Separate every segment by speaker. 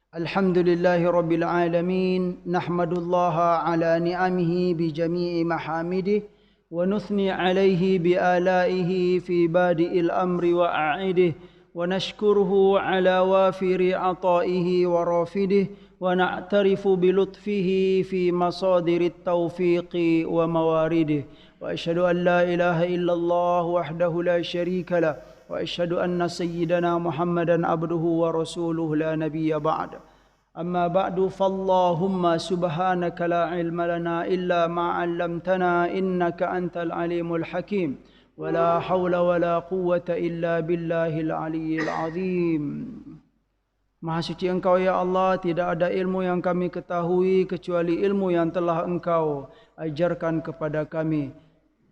Speaker 1: Alhamdulillahi Rabbil Alamin. Nahmadullaha ala ni'amihi bi jami'i mahamidih. Wa nuthni alaihi bi alaihi fi badi'il amri wa a'idih. Wa nashkuruhu ala wafiri ataihi wa rafidih. Wa na'tarifu bi lutfihi fi masadirit taufiqi wa mawaridih. Wa ashhadu an la ilaha illallah wahdahu la syarika lah. وأشهد أن سيدنا محمدا عبده ورسوله لا نبي بعد أما بعد فاللهم سبحانك لا علم لنا إلا ما علمتنا إنك أنت العليم الحكيم ولا حول ولا قوة إلا بالله العلي العظيم. Maha suci Engkau ya Allah, tidak ada ilmu yang kami ketahui kecuali ilmu yang telah Engkau ajarkan kepada kami.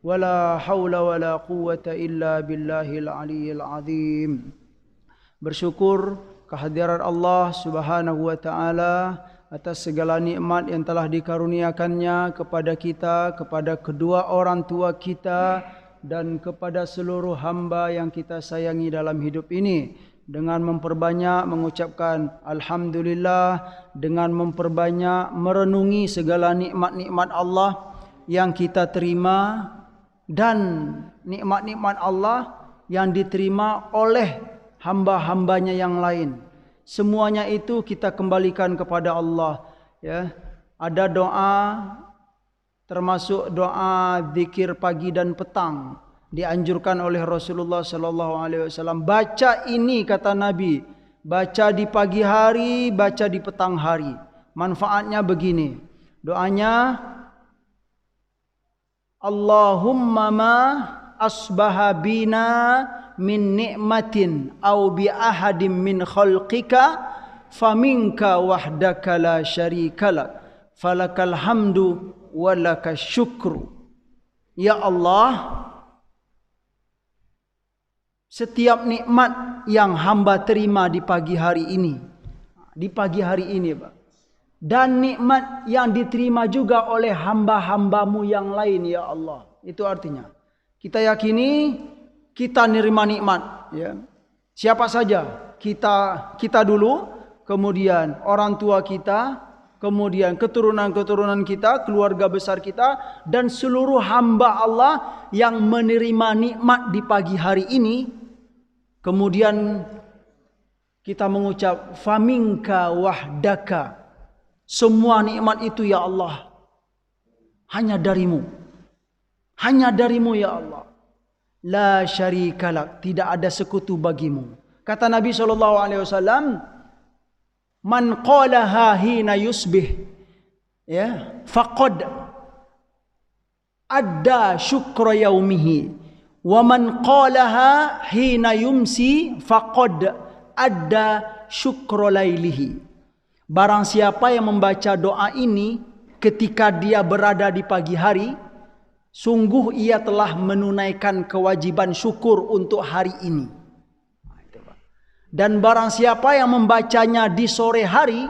Speaker 1: Wala haula wala quwwata illa billahil aliyyil azim. Bersyukur kehadiran Allah Subhanahu wa taala atas segala nikmat yang telah dikaruniakannya kepada kita, kepada kedua orang tua kita dan kepada seluruh hamba yang kita sayangi dalam hidup ini, dengan memperbanyak mengucapkan alhamdulillah, dengan memperbanyak merenungi segala nikmat-nikmat Allah yang kita terima dan nikmat-nikmat Allah yang diterima oleh hamba-hambanya yang lain. Semuanya itu kita kembalikan kepada Allah. Ya, ada doa, termasuk doa zikir pagi dan petang, dianjurkan oleh Rasulullah sallallahu alaihi wasallam. Baca ini, kata Nabi, baca di pagi hari, baca di petang hari. Manfaatnya begini. Doanya, Allahumma ma asbaha bina min ni'matin aw bi ahadim min khalqika faminka wahdaka la syarika lak falakal hamdu walakas syukru. Ya Allah, setiap nikmat yang hamba terima di pagi hari ini, Pak, dan nikmat yang diterima juga oleh hamba-hambamu yang lain, ya Allah. Itu artinya kita yakini kita nerima nikmat, ya. Siapa saja, kita dulu, kemudian orang tua kita, kemudian keturunan-keturunan kita, keluarga besar kita, dan seluruh hamba Allah yang menerima nikmat di pagi hari ini. Kemudian kita mengucap faminka wahdaka, semua nikmat itu ya Allah hanya darimu. Hanya darimu ya Allah. La syarikalak, tidak ada sekutu bagimu. Kata Nabi SAW, man qalaha hina yusbih, ya, faqad adda syukra yaumihi. Wa man qalaha hina yumsi faqad adda syukra lailihi. Barang siapa yang membaca doa ini ketika dia berada di pagi hari, sungguh ia telah menunaikan kewajiban syukur untuk hari ini. Dan barang siapa yang membacanya di sore hari,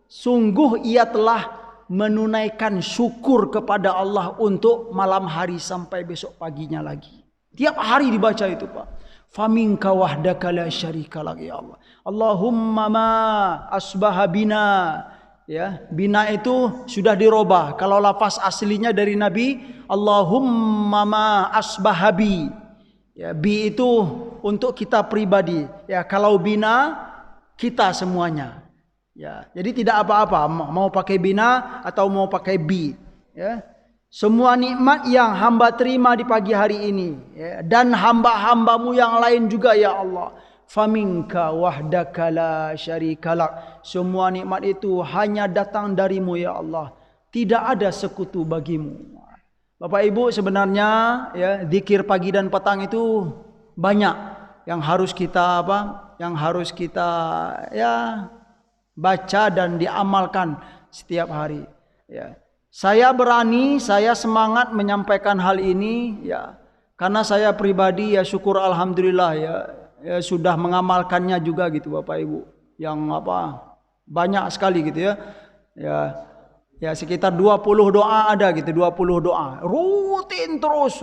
Speaker 1: sungguh ia telah menunaikan syukur kepada Allah untuk malam hari sampai besok paginya lagi. Tiap hari dibaca itu, Pak. Faminka wahdaka la syarika lak, ya Allah. Allahumma ma asbaha bina. Ya, bina itu sudah dirubah. Kalau lafaz aslinya dari Nabi, Allahumma ma asbahabi. Ya, bi itu untuk kita pribadi. Ya, kalau bina kita semuanya. Ya, jadi tidak apa-apa mau pakai bina atau mau pakai bi. Ya. Semua nikmat yang hamba terima di pagi hari ini, ya, dan hamba-hambamu yang lain juga ya Allah. Faminka wahdaka la syarikalak. Semua nikmat itu hanya datang darimu ya Allah. Tidak ada sekutu bagimu. Bapak Ibu, sebenarnya ya, zikir pagi dan petang itu banyak yang harus kita Yang harus kita ya baca dan diamalkan setiap hari. Ya. Saya berani, saya semangat menyampaikan hal ini, ya, karena saya pribadi ya syukur alhamdulillah ya sudah mengamalkannya juga gitu Bapak Ibu. Yang banyak sekali gitu ya. Ya sekitar 20 doa ada gitu, 20 doa. Rutin terus,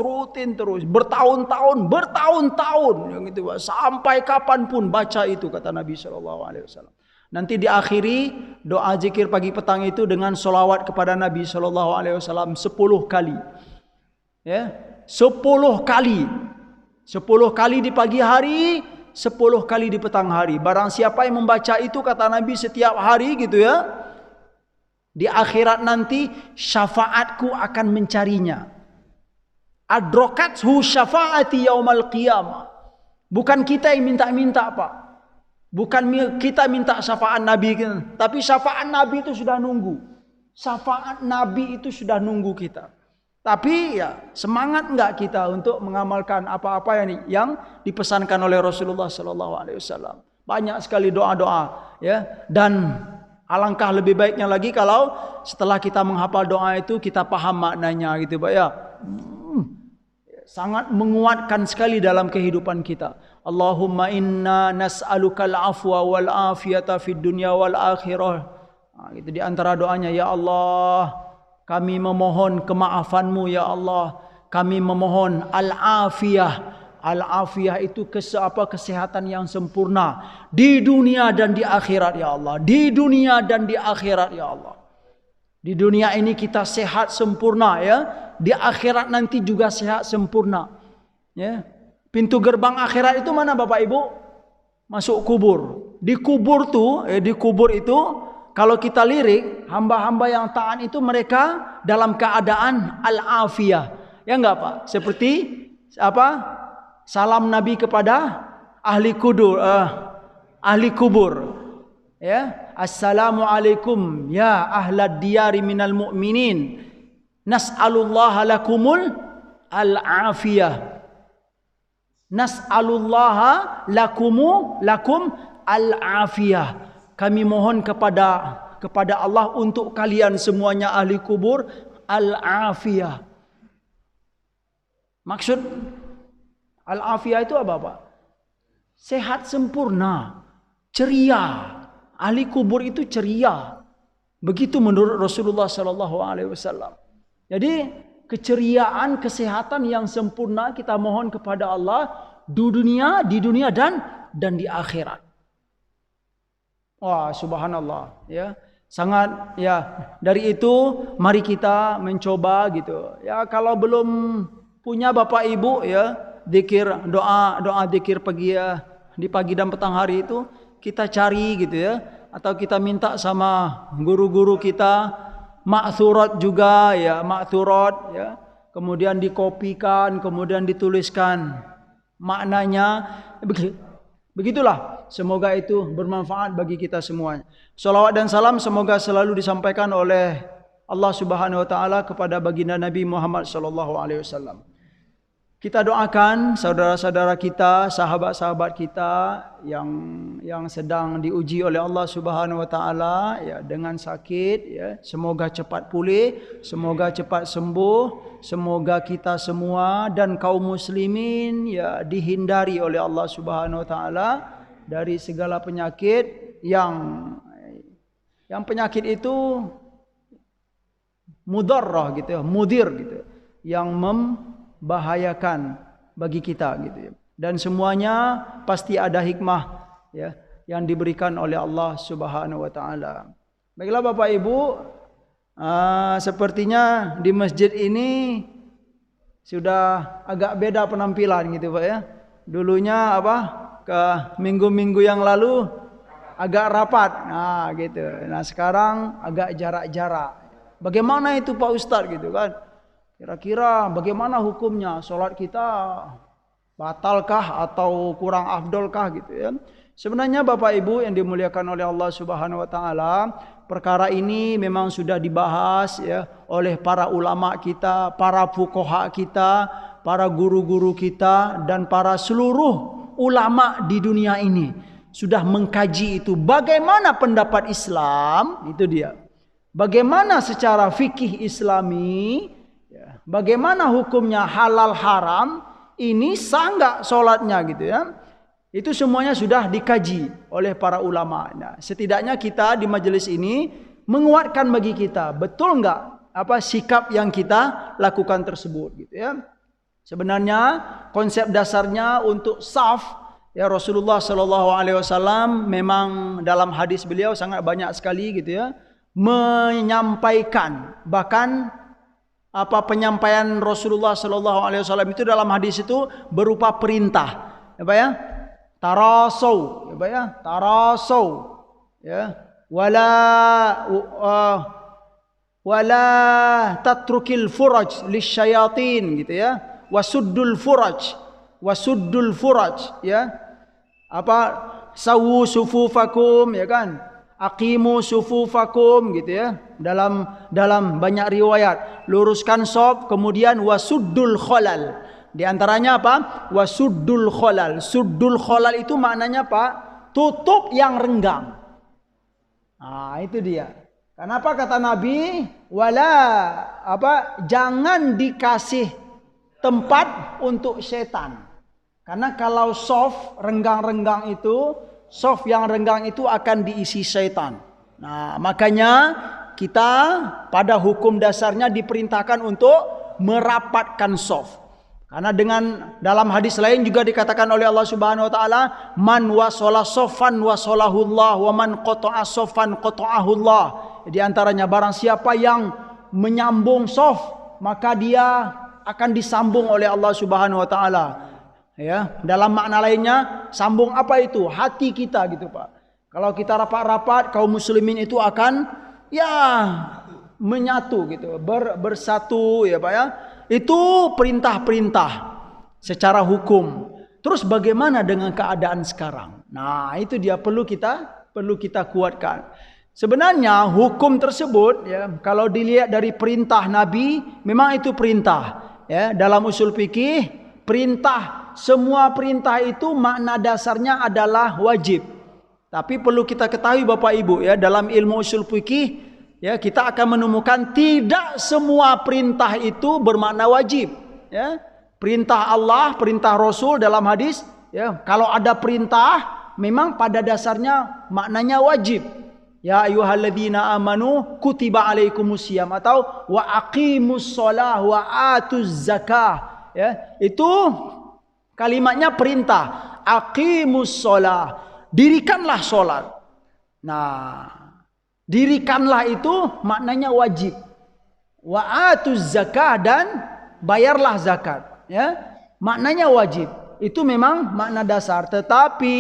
Speaker 1: bertahun-tahun yang gitu, sampai kapanpun baca itu, kata Nabi SAW. Nanti diakhiri doa zikir pagi petang itu dengan solawat kepada Nabi SAW 10 kali. Ya, 10 kali. 10 kali di pagi hari, 10 kali di petang hari. Barang siapa yang membaca itu, kata Nabi, setiap hari gitu ya, di akhirat nanti syafaatku akan mencarinya. Adrokathu syafaati yaumal qiyamah. Bukan kita yang minta-minta, Pak. Bukan kita minta syafaat Nabi, tapi syafaat Nabi itu sudah nunggu. Syafaat Nabi itu sudah nunggu kita. Tapi ya semangat enggak kita untuk mengamalkan apa-apa yang dipesankan oleh Rasulullah SAW. Banyak sekali doa-doa, ya. Dan alangkah lebih baiknya lagi kalau setelah kita menghafal doa itu kita paham maknanya gitu, Pak ya. Sangat menguatkan sekali dalam kehidupan kita. Allahumma inna nas'alukal afwa wal afiyata fid dunya wal akhirah. Itu di antara doanya, ya Allah, kami memohon kemaafanmu ya Allah. Kami memohon al-afiyah. Al-afiyah itu kesehatan yang sempurna di dunia dan di akhirat ya Allah. Di dunia dan di akhirat ya Allah. Di dunia ini kita sehat sempurna ya. Di akhirat nanti juga sehat sempurna. Ya. Pintu gerbang akhirat itu mana Bapak Ibu? Masuk kubur. Di kubur itu kalau kita lirik, hamba-hamba yang taat itu mereka dalam keadaan al-afiyah. Ya enggak Pak? Seperti apa? Salam Nabi kepada ahli kubur. Ya, assalamualaikum ya ahlad diyari minal mu'minin. Nas'alullaha lakumul al-afiyah. Nas'alullaha lakum al-afiyah. Kami mohon kepada Allah untuk kalian semuanya ahli kubur al-afiyah. Maksud al-afiyah itu apa, Pak? Sehat sempurna, ceria. Ahli kubur itu ceria. Begitu menurut Rasulullah SAW. Jadi keceriaan, kesehatan yang sempurna kita mohon kepada Allah di dunia dan di akhirat. Wah, subhanallah ya. Sangat ya, dari itu mari kita mencoba gitu. Ya, kalau belum punya Bapak Ibu ya, doa zikir pagi ya, di pagi dan petang hari itu kita cari gitu ya, atau kita minta sama guru-guru kita ma'thurat juga ya, ma'thurat ya. Kemudian dikopikan, kemudian dituliskan maknanya. Begitulah, semoga itu bermanfaat bagi kita semuanya. Salawat dan salam semoga selalu disampaikan oleh Allah Subhanahu wa taala kepada baginda Nabi Muhammad sallallahu alaihi wasallam. Kita doakan saudara-saudara kita, sahabat-sahabat kita yang sedang diuji oleh Allah Subhanahu wa taala ya dengan sakit ya, semoga cepat pulih, semoga cepat sembuh, semoga kita semua dan kaum muslimin ya dihindari oleh Allah Subhanahu wa taala dari segala penyakit yang penyakit itu mudarrah gitu ya, mudir gitu, yang membahayakan bagi kita gitu ya. Dan semuanya pasti ada hikmah ya yang diberikan oleh Allah Subhanahu wa taala. Baiklah Bapak Ibu, sepertinya di masjid ini sudah agak beda penampilan gitu Pak ya. Dulunya ke minggu-minggu yang lalu agak rapat. Nah gitu. Nah sekarang agak jarak-jarak. Bagaimana itu Pak Ustadz gitu kan? Kira-kira bagaimana hukumnya? Sholat kita batalkah atau kurang afdolkah gitu ya? Sebenarnya Bapak Ibu yang dimuliakan oleh Allah Subhanahu wa taala, perkara ini memang sudah dibahas ya oleh para ulama kita, para fuqaha kita, para guru-guru kita dan para seluruh ulama di dunia ini sudah mengkaji itu. Bagaimana pendapat Islam? Itu dia. Bagaimana secara fikih Islami? Bagaimana hukumnya halal haram? Ini sah enggak sholatnya gitu ya? Itu semuanya sudah dikaji oleh para ulama. Nah, setidaknya kita di majelis ini menguatkan bagi kita, betul enggak sikap yang kita lakukan tersebut gitu ya. Sebenarnya konsep dasarnya untuk saf Ya, Rasulullah Shallallahu Alaihi Wasallam memang dalam hadis beliau sangat banyak sekali gitu ya menyampaikan, bahkan penyampaian Rasulullah Shallallahu Alaihi Wasallam itu dalam hadis itu berupa perintah, ya Pak ya, tarasau, ya Pak ya, tarasau, ya, wala tatrukil furaj lisyayatin gitu ya, wasuddul furaj, ya, sawu sufufakum, ya kan, aqimu sufufakum gitu ya, dalam banyak riwayat, luruskan shaf, kemudian wasuddul khalal, di antaranya wasuddul khalal. Suddul khalal itu maknanya tutup yang renggang. Nah, itu dia. Kenapa kata Nabi jangan dikasih tempat untuk setan. Karena kalau soft renggang-renggang itu, soft yang renggang itu akan diisi setan. Nah, makanya kita pada hukum dasarnya diperintahkan untuk merapatkan soft. Karena dalam hadis lain juga dikatakan oleh Allah Subhanahu wa taala, man wasala soffan wasalahullah wa man qata'a soffan qata'ahullah. Di antaranya barang siapa yang menyambung soft, maka dia akan disambung oleh Allah Subhanahu wa taala. Ya, dalam makna lainnya, sambung apa itu? Hati kita gitu, Pak. Kalau kita rapat-rapat, kaum muslimin itu akan menyatu gitu, bersatu ya, Pak ya. Itu perintah-perintah secara hukum. Terus bagaimana dengan keadaan sekarang? Nah, itu dia perlu kita kuatkan. Sebenarnya hukum tersebut ya, kalau dilihat dari perintah Nabi, memang itu perintah. Ya, dalam usul fikih, semua perintah itu makna dasarnya adalah wajib. Tapi perlu kita ketahui Bapak Ibu ya, dalam ilmu usul fikih ya, kita akan menemukan tidak semua perintah itu bermakna wajib. Ya, perintah Allah, perintah Rasul dalam hadis ya, kalau ada perintah memang pada dasarnya maknanya wajib. Ya ayyuhalladzina amanu kutiba alaikumusiyam, atau wa aqimus shalah wa atuz zakah. Ya, itu kalimatnya perintah. Aqimus shalah, dirikanlah salat. Nah, dirikanlah itu maknanya wajib. Wa atuz zakah, dan bayarlah zakat. Ya, maknanya wajib. Itu memang makna dasar. Tetapi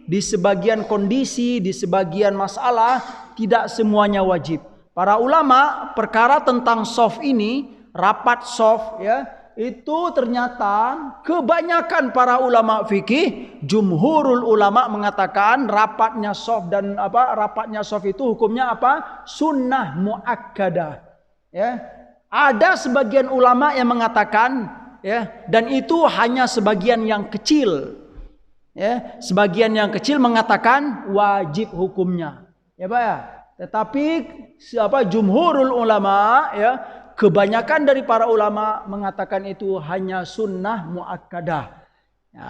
Speaker 1: di sebagian kondisi, di sebagian masalah tidak semuanya wajib. Para ulama perkara tentang shaf ini, rapat shaf ya, itu ternyata kebanyakan para ulama fikih, jumhurul ulama mengatakan rapatnya shaf itu hukumnya sunnah muakkadah. Ya. Ada sebagian ulama yang mengatakan ya, dan itu hanya sebagian yang kecil. Ya, sebagian yang kecil mengatakan wajib hukumnya. Ya, Pak ya. Tetapi jumhurul ulama ya, kebanyakan dari para ulama mengatakan itu hanya sunnah muakkadah. Ya.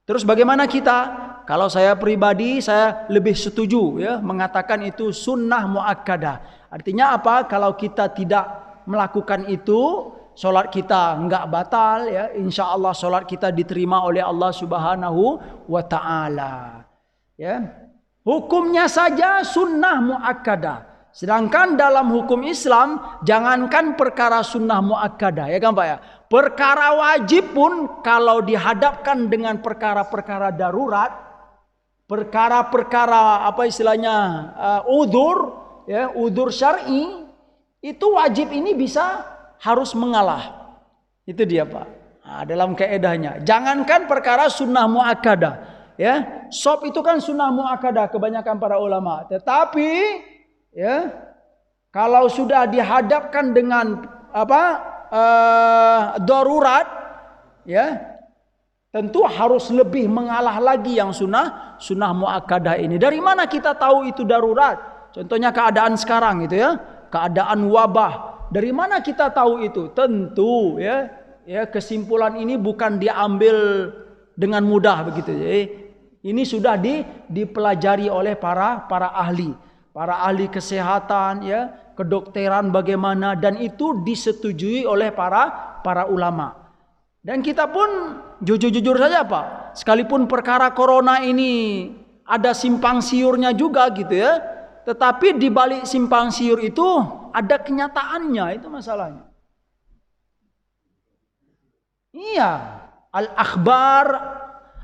Speaker 1: Terus bagaimana kita? Kalau saya pribadi, saya lebih setuju ya mengatakan itu sunnah muakkadah. Artinya apa? Kalau kita tidak melakukan itu, solat kita enggak batal ya. Insya Allah solat kita diterima oleh Allah Subhanahu wa taala. Ya. Hukumnya saja sunnah muakkadah. Sedangkan dalam hukum Islam, jangankan perkara sunnah muakkadah, ya kan Pak ya. Perkara wajib pun kalau dihadapkan dengan perkara-perkara darurat, perkara-perkara udzur, ya, udzur syar'i, itu wajib ini harus mengalah. Itu dia Pak. Nah, dalam kaedahnya, jangankan perkara sunnah muakkadah, ya. Shaf itu kan sunnah muakkadah kebanyakan para ulama. Tetapi ya, kalau sudah dihadapkan dengan darurat, ya, tentu harus lebih mengalah lagi yang sunnah muakkadah ini. Dari mana kita tahu itu darurat? Contohnya keadaan sekarang gitu ya, keadaan wabah. Dari mana kita tahu itu? Tentu ya kesimpulan ini bukan diambil dengan mudah begitu. Jadi, ini sudah dipelajari oleh para ahli kesehatan ya, kedokteran bagaimana, dan itu disetujui oleh para ulama. Dan kita pun jujur-jujur saja Pak, sekalipun perkara corona ini ada simpang siurnya juga gitu ya, tetapi di balik simpang siur itu ada kenyataannya, itu masalahnya. Iya, al-akhbar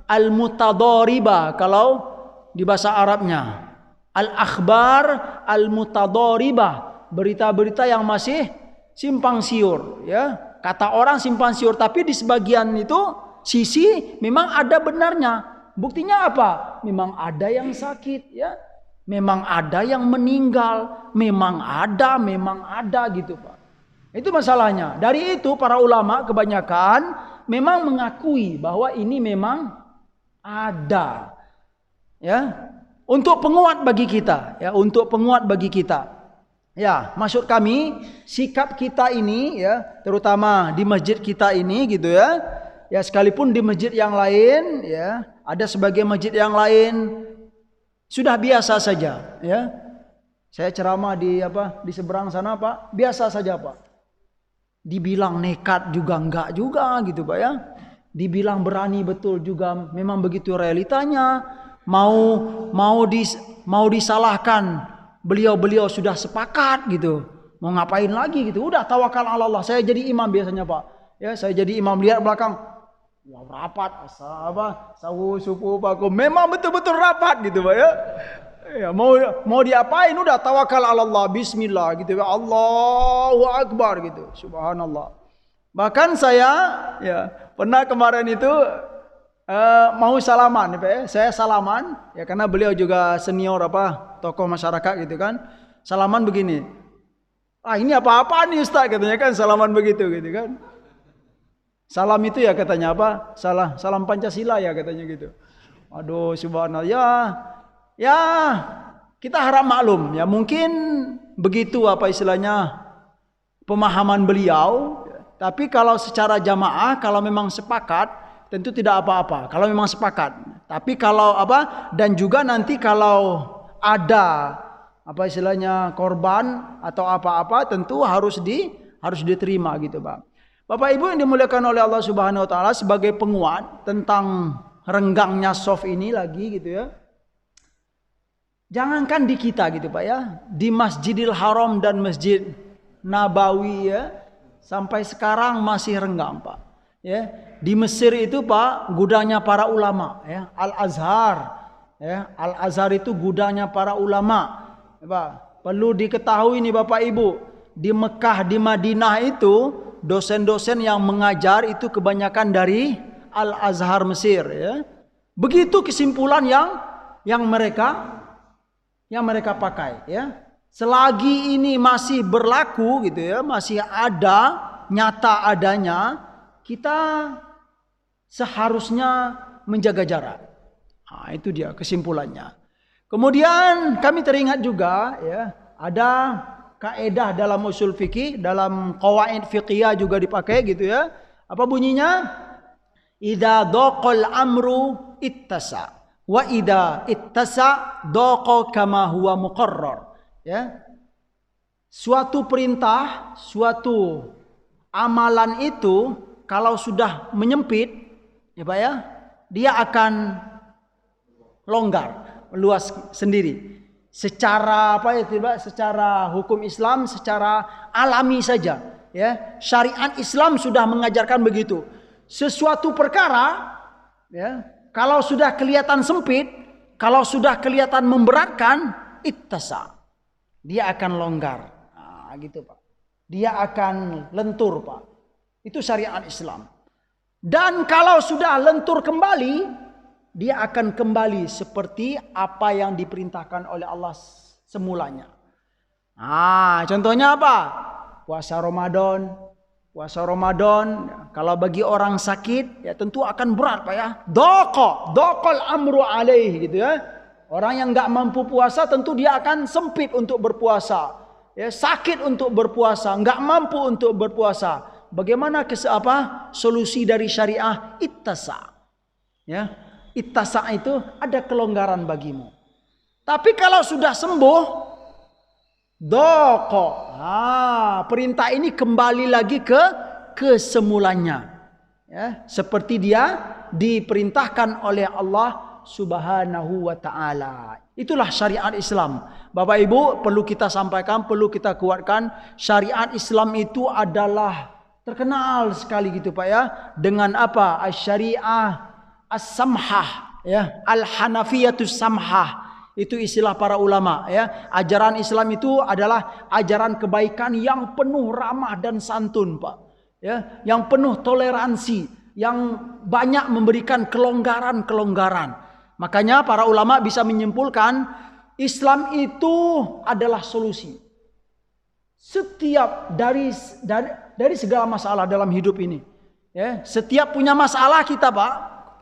Speaker 1: al-mutadharibah kalau di bahasa Arabnya. Al-akhbar al-mutadharibah, berita-berita yang masih simpang siur ya. Kata orang simpang siur, tapi di sebagian itu sisi memang ada benarnya. Buktinya apa? Memang ada yang sakit ya. Memang ada yang meninggal, memang ada gitu Pak. Itu masalahnya. Dari itu para ulama kebanyakan memang mengakui bahwa ini memang ada. Ya. Untuk penguat bagi kita, ya, untuk penguat bagi kita. Ya, maksud kami sikap kita ini ya, terutama di masjid kita ini gitu ya. Ya sekalipun di masjid yang lain ya, ada sebagai masjid yang lain sudah biasa saja ya. Saya ceramah di seberang sana Pak, biasa saja Pak. Dibilang nekat juga enggak juga gitu Pak ya. Dibilang berani betul juga memang begitu realitanya. Mau disalahkan, beliau sudah sepakat gitu. Mau ngapain lagi gitu. Udah tawakal ala Allah. Saya jadi imam biasanya Pak. Ya, saya jadi imam, lihat belakang. Wah, rapat sawu supu paku. Memang betul-betul rapat gitu Pak ya. Ya, mau diapain udah tawakal ala Allah, bismillah gitu ya. Allahu akbar gitu. Subhanallah. Bahkan saya ya pernah kemarin itu mau salaman Pak ya. Saya salaman ya karena beliau juga senior tokoh masyarakat gitu kan. Salaman begini. Ah ini apa-apaan nih Ustaz katanya kan, salaman begitu gitu kan. Salam itu ya katanya salam Pancasila ya katanya gitu. Aduh subhanallah ya kita harap maklum ya, mungkin begitu istilahnya pemahaman beliau. Tapi kalau secara jamaah kalau memang sepakat tentu tidak apa-apa kalau memang sepakat. Tapi kalau dan juga nanti kalau ada istilahnya korban atau apa-apa tentu harus diterima gitu Pak. Bapak Ibu yang dimuliakan oleh Allah Subhanahu wa taala, sebagai penguat tentang renggangnya soft ini lagi gitu ya. Jangankan di kita gitu Pak ya, di Masjidil Haram dan Masjid Nabawi ya, sampai sekarang masih renggang Pak. Ya, di Mesir itu Pak, gudangnya para ulama ya, Al-Azhar. Ya, Al-Azhar itu gudangnya para ulama. Ya, Pak, perlu diketahui nih Bapak Ibu, di Mekah, di Madinah itu dosen-dosen yang mengajar itu kebanyakan dari Al-Azhar Mesir ya. Begitu kesimpulan yang mereka pakai ya. Selagi ini masih berlaku gitu ya, masih ada, nyata adanya, kita seharusnya menjaga jarak. Nah, itu dia kesimpulannya. Kemudian kami teringat juga ya, ada kaedah dalam usul fikih, dalam qawaid fiqhiyah juga dipakai gitu ya. Apa bunyinya? Idza daqal amru ittasa wa idza ittasa daqa kama huwa muqarrar. Ya. Suatu perintah, suatu amalan itu kalau sudah menyempit ya Pak ya, dia akan longgar, luas sendiri. Secara secara hukum Islam, secara alami saja ya. Syariat Islam sudah mengajarkan begitu. Sesuatu perkara ya, kalau sudah kelihatan sempit, kalau sudah kelihatan memberatkan, ittasa. Dia akan longgar. Nah, gitu Pak. Dia akan lentur Pak. Itu syariat Islam. Dan kalau sudah lentur kembali, dia akan kembali seperti apa yang diperintahkan oleh Allah semulanya. Nah, contohnya apa? Puasa Ramadan. Puasa Ramadan, kalau bagi orang sakit, ya tentu akan berat Pak ya. Dokol amru alaih gitu ya. Orang yang nggak mampu puasa tentu dia akan sempit untuk berpuasa. Ya, sakit untuk berpuasa, nggak mampu untuk berpuasa. Bagaimana solusi dari syariah? Ittasa. Ya. Ittasa itu ada kelonggaran bagimu. Tapi kalau sudah sembuh, perintah ini kembali lagi ke semulanya. ya, seperti dia diperintahkan oleh Allah Subhanahu wa taala. Itulah syariat Islam. Bapak Ibu, perlu kita sampaikan, perlu kita kuatkan, syariat Islam itu adalah terkenal sekali gitu Pak ya, dengan apa? Asy-syariah as-samhah, ya, al-hanafiyatus samhah. Itu istilah para ulama ya. Ajaran Islam itu adalah ajaran kebaikan yang penuh ramah dan santun, Pak. Ya, yang penuh toleransi, yang banyak memberikan kelonggaran-kelonggaran. Makanya para ulama bisa menyimpulkan Islam itu adalah solusi. Setiap dari segala masalah dalam hidup ini. Ya, setiap punya masalah kita, Pak.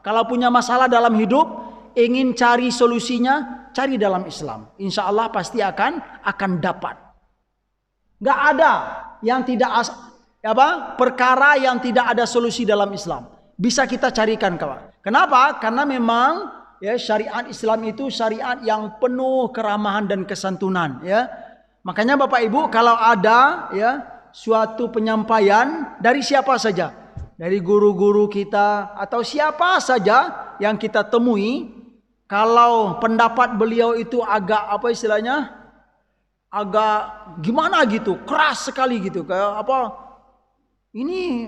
Speaker 1: Kalau punya masalah dalam hidup, ingin cari solusinya, cari dalam Islam. Insya Allah pasti akan dapat. Gak ada yang tidak perkara yang tidak ada solusi dalam Islam. Bisa kita carikan, kawan. Kenapa? Karena memang ya syariat Islam itu syariat yang penuh keramahan dan kesantunan. Ya, makanya Bapak Ibu kalau ada ya suatu penyampaian dari siapa saja, dari guru-guru kita atau siapa saja yang kita temui, kalau pendapat beliau itu agak agak gimana gitu, keras sekali gitu, kayak ini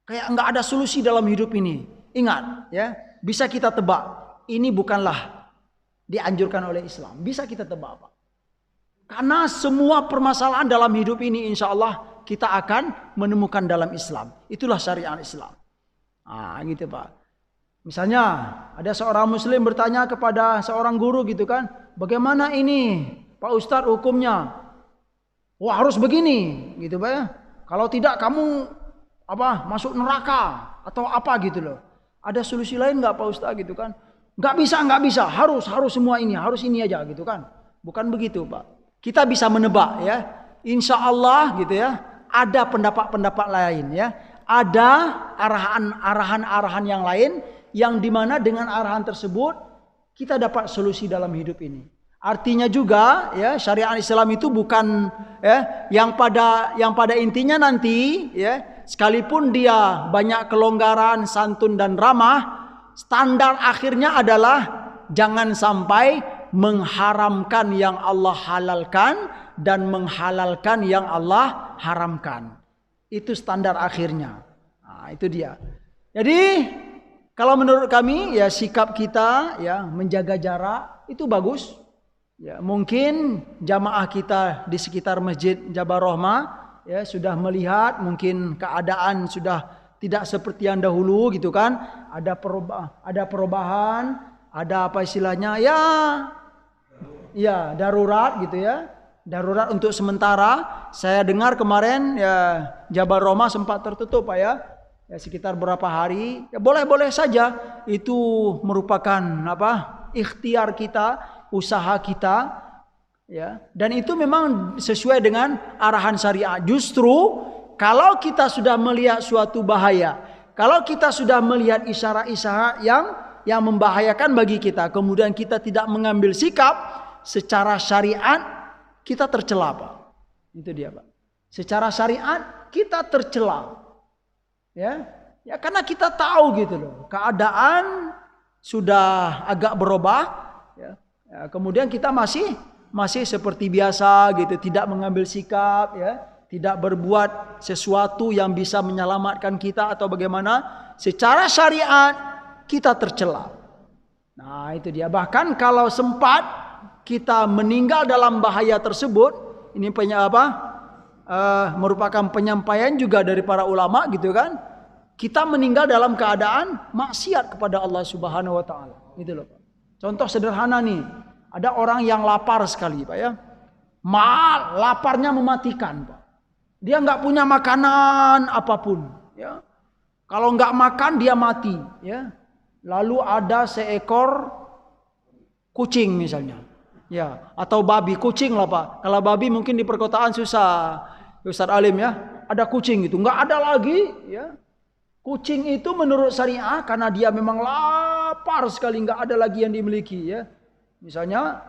Speaker 1: kayak nggak ada solusi dalam hidup ini. Ingat ya, bisa kita tebak ini bukanlah dianjurkan oleh Islam. Bisa kita tebak, Pak. Karena semua permasalahan dalam hidup ini insya Allah kita akan menemukan dalam Islam. Itulah syariat Islam. Gitu Pak. Misalnya ada seorang muslim bertanya kepada seorang guru gitu kan, bagaimana ini Pak Ustadz hukumnya? Wah harus begini gitu Pak ya. Kalau tidak kamu masuk neraka atau apa gitu loh. Ada solusi lain nggak Pak Ustadz gitu kan? Nggak bisa, harus semua ini, harus ini aja gitu kan? Bukan begitu Pak. Kita bisa menebak ya. Insya Allah gitu ya. Ada pendapat-pendapat lain ya. Ada arahan-arahan yang lain yang dimana dengan arahan tersebut kita dapat solusi dalam hidup ini. Artinya juga ya syariat Islam itu bukan ya yang pada intinya nanti ya sekalipun dia banyak kelonggaran, santun dan ramah, standar akhirnya adalah jangan sampai mengharamkan yang Allah halalkan dan menghalalkan yang Allah haramkan. Itu standar akhirnya. Nah, itu dia. Jadi kalau menurut kami ya sikap kita ya menjaga jarak itu bagus. Ya, mungkin jamaah kita di sekitar Masjid Jabal Rahmah ya sudah melihat mungkin keadaan sudah tidak seperti yang dahulu gitu kan. Ada perubahan, ada apa istilahnya ya darurat gitu ya. Darurat untuk sementara. Saya dengar kemarin ya Jabal Rahmah sempat tertutup Pak ya. Ya sekitar berapa hari. Ya boleh-boleh saja itu merupakan ikhtiar kita, usaha kita ya. Dan itu memang sesuai dengan arahan syariat. Justru kalau kita sudah melihat suatu bahaya, kalau kita sudah melihat isyarat-isyarat yang membahayakan bagi kita, kemudian kita tidak mengambil sikap secara syariat, kita tercela, Pak. Itu dia, Pak. Secara syariat kita tercela. Ya karena kita tahu gitu loh, keadaan sudah agak berubah ya, kemudian kita masih seperti biasa gitu, tidak mengambil sikap ya, tidak berbuat sesuatu yang bisa menyelamatkan kita atau bagaimana, secara syariat kita tercela. Nah, itu dia. Bahkan kalau sempat kita meninggal dalam bahaya tersebut, ini merupakan penyampaian juga dari para ulama gitu kan. Kita meninggal dalam keadaan maksiat kepada Allah Subhanahu wa taala. Gitu loh, Pak. Contoh sederhana nih. Ada orang yang lapar sekali, Pak ya. Laparnya mematikan, Pak. Dia nggak punya makanan apapun, ya. Kalau nggak makan dia mati, ya. Lalu ada seekor kucing misalnya. Ya, atau babi, kucing lah, Pak. Kalau babi mungkin di perkotaan susah. Ustaz Alim ya. Ada kucing gitu, nggak ada lagi, ya. Kucing itu menurut syariah karena dia memang lapar sekali, nggak ada lagi yang dimiliki ya. Misalnya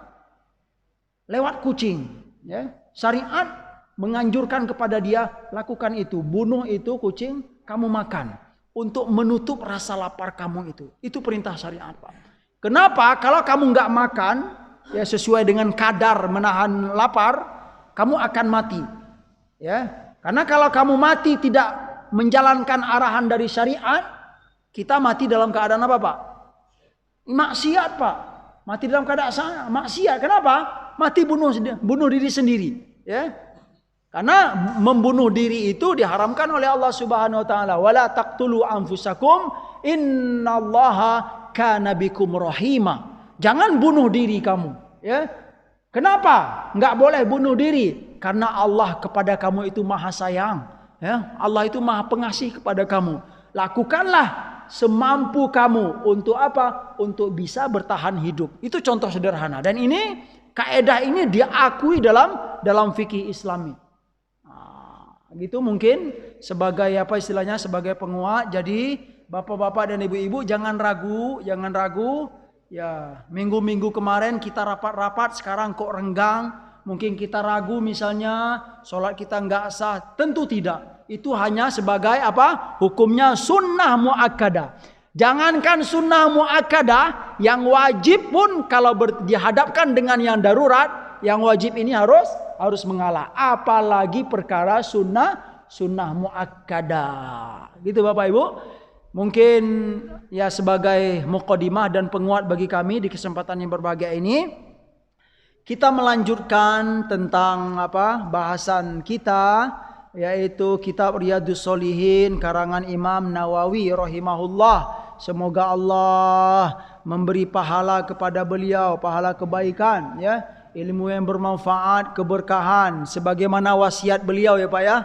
Speaker 1: lewat kucing ya. Syariat menganjurkan kepada dia lakukan itu, bunuh itu kucing kamu makan untuk menutup rasa lapar kamu itu. Itu perintah syariat, Pak. Kenapa? Kalau kamu nggak makan ya sesuai dengan kadar menahan lapar, kamu akan mati. Ya. Karena kalau kamu mati tidak menjalankan arahan dari syariat, kita mati dalam keadaan apa, Pak? Maksiat, Pak. Mati dalam keadaan maksiat. Kenapa? Mati bunuh diri sendiri, ya. Karena membunuh diri itu diharamkan oleh Allah Subhanahu wa taala. Wala taqtulu anfusakum innallaha kana bikum rahima. Jangan bunuh diri kamu, ya. Kenapa? Enggak boleh bunuh diri. Karena Allah kepada kamu itu maha sayang, ya. Allah itu maha pengasih kepada kamu. Lakukanlah semampu kamu untuk apa? Untuk bisa bertahan hidup. Itu contoh sederhana. Dan ini kaidah ini diakui dalam fikih Islami. Gitu mungkin sebagai apa istilahnya, sebagai penguat. Jadi bapak-bapak dan ibu-ibu jangan ragu. Ya, minggu-minggu kemarin kita rapat-rapat, sekarang kok renggang. Mungkin kita ragu misalnya sholat kita nggak sah. Tentu tidak. Itu hanya sebagai apa? Hukumnya sunnah muakkadah. Jangankan sunnah muakkadah, yang wajib pun kalau dihadapkan dengan yang darurat, yang wajib ini harus mengalah. Apalagi perkara sunnah muakkadah. Gitu Bapak Ibu. Mungkin ya sebagai muqaddimah dan penguat bagi kami di kesempatan yang berbahagia ini, kita melanjutkan tentang apa? Bahasan kita, yaitu kitab Riyadhus Shalihin karangan Imam Nawawi rahimahullah. Semoga Allah memberi pahala kepada beliau, pahala kebaikan, ya, ilmu yang bermanfaat, keberkahan sebagaimana wasiat beliau, ya Pak ya.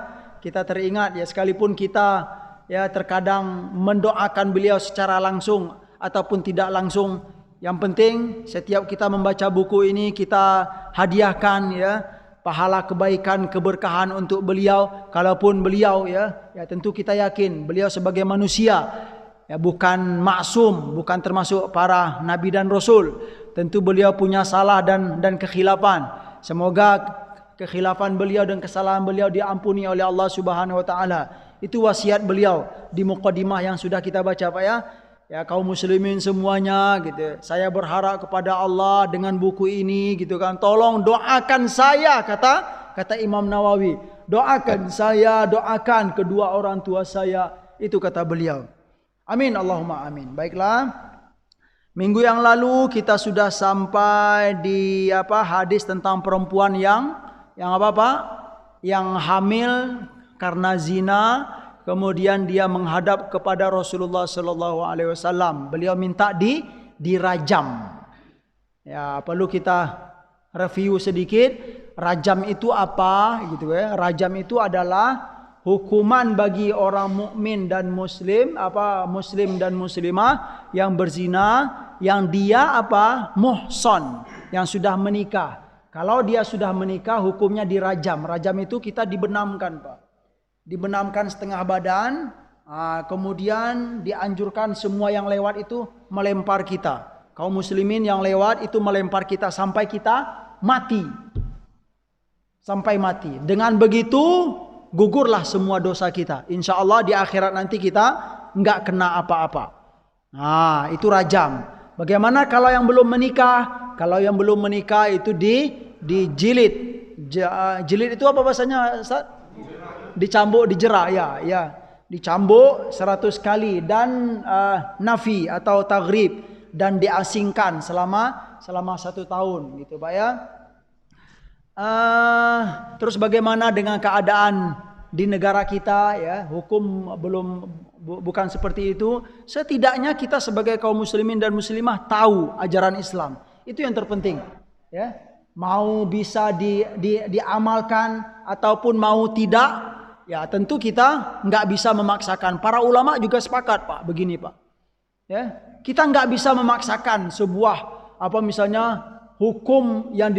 Speaker 1: Kita teringat ya, sekalipun kita ya terkadang mendoakan beliau secara langsung ataupun tidak langsung, yang penting setiap kita membaca buku ini kita hadiahkan ya pahala kebaikan, keberkahan untuk beliau. Kalaupun beliau ya tentu kita yakin beliau sebagai manusia ya bukan maksum, bukan termasuk para nabi dan rasul. Tentu beliau punya salah dan kekhilafan. Semoga kekhilafan beliau dan kesalahan beliau diampuni oleh Allah Subhanahu wa taala. Itu wasiat beliau di muqaddimah yang sudah kita baca Pak ya. Ya kaum muslimin semuanya gitu. Saya berharap kepada Allah dengan buku ini gitu kan. Tolong doakan saya, kata Imam Nawawi. Doakan saya, doakan kedua orang tua saya. Itu kata beliau. Amin Allahumma amin. Baiklah. Minggu yang lalu kita sudah sampai di hadis tentang perempuan yang apa Pak? Yang hamil karena zina. Kemudian dia menghadap kepada Rasulullah sallallahu alaihi wasallam. Beliau minta dirajam. Ya, perlu kita review sedikit. Rajam itu apa gitu ya. Rajam itu adalah hukuman bagi orang mukmin dan muslim dan muslimah yang berzina, yang dia muhson, yang sudah menikah. Kalau dia sudah menikah hukumnya dirajam. Rajam itu kita dibenamkan, Pak. Dibenamkan setengah badan, kemudian dianjurkan semua yang lewat itu melempar kita. Kaum muslimin yang lewat itu melempar kita sampai kita mati. Sampai mati. Dengan begitu gugurlah semua dosa kita. Insya Allah di akhirat nanti kita enggak kena apa-apa. Nah, itu rajam. Bagaimana kalau yang belum menikah? Kalau yang belum menikah itu dijilid. Jilid itu apa bahasanya, Ustaz? Dicambuk, dijerak ya. Dicambuk 100 kali dan nafi atau taghrib dan diasingkan selama 1 tahun gitu Pak ya. Terus bagaimana dengan keadaan di negara kita ya? Hukum bukan seperti itu. Setidaknya kita sebagai kaum muslimin dan muslimah tahu ajaran Islam. Itu yang terpenting ya. Mau bisa diamalkan ataupun mau tidak, ya tentu kita nggak bisa memaksakan. Para ulama juga sepakat Pak, begini Pak. Ya, kita nggak bisa memaksakan sebuah misalnya hukum yang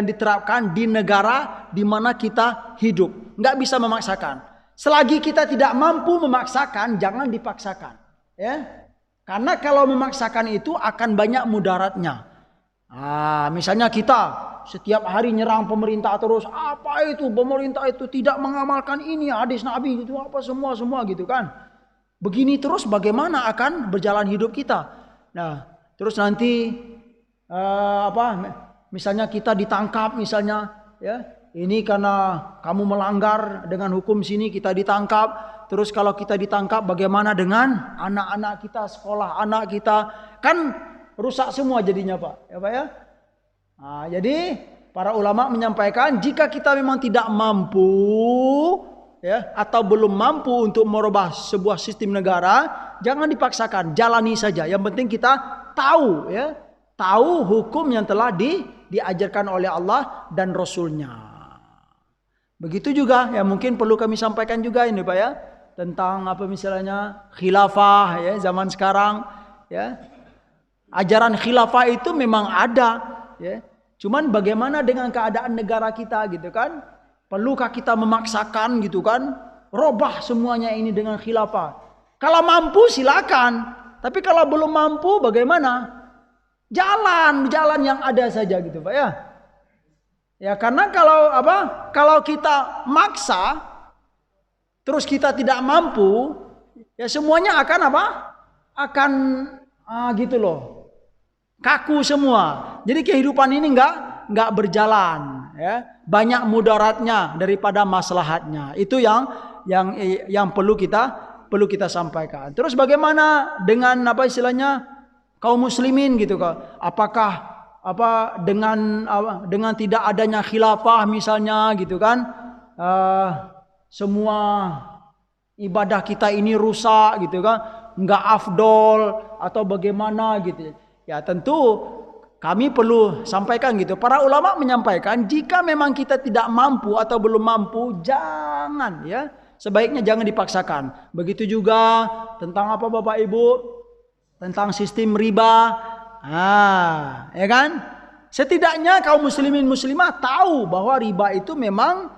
Speaker 1: diterapkan di negara di mana kita hidup. Nggak bisa memaksakan. Selagi kita tidak mampu memaksakan, jangan dipaksakan. Ya, karena kalau memaksakan itu akan banyak mudaratnya. Misalnya kita setiap hari nyerang pemerintah terus, apa itu pemerintah itu tidak mengamalkan ini hadis Nabi gitu, apa semua gitu kan. Begini terus bagaimana akan berjalan hidup kita? Nah, terus nanti misalnya kita ditangkap misalnya, ya. Ini karena kamu melanggar dengan hukum sini kita ditangkap. Terus kalau kita ditangkap bagaimana dengan anak-anak kita, sekolah anak kita? Kan rusak semua jadinya Pak. Ya Pak ya. Nah, jadi para ulama menyampaikan jika kita memang tidak mampu ya atau belum mampu untuk merubah sebuah sistem negara, jangan dipaksakan, jalani saja. Yang penting kita tahu ya, tahu hukum yang telah diajarkan oleh Allah dan Rasulnya. Begitu juga ya mungkin perlu kami sampaikan juga ini Pak ya, tentang apa misalnya khilafah ya zaman sekarang ya. Ajaran khilafah itu memang ada ya. Cuman bagaimana dengan keadaan negara kita gitu kan? Perlukah kita memaksakan gitu kan? Robah semuanya ini dengan khilafah. Kalau mampu silakan, tapi kalau belum mampu bagaimana? Jalan yang ada saja gitu Pak ya. Ya karena kalau kita maksa terus kita tidak mampu, ya semuanya akan Akan gitu loh. Kaku semua. Jadi kehidupan ini enggak berjalan, ya. Banyak mudaratnya daripada maslahatnya. Itu yang perlu kita sampaikan. Terus bagaimana dengan istilahnya kaum muslimin gitu kan? Apakah dengan tidak adanya khilafah misalnya gitu kan, semua ibadah kita ini rusak gitu kan, nggak afdol atau bagaimana gitu ya. Tentu kami perlu sampaikan gitu, para ulama menyampaikan jika memang kita tidak mampu atau belum mampu, jangan ya, sebaiknya jangan dipaksakan. Begitu juga tentang Bapak Ibu, tentang sistem riba. Ya kan? Setidaknya kaum muslimin muslimah tahu bahwa riba itu memang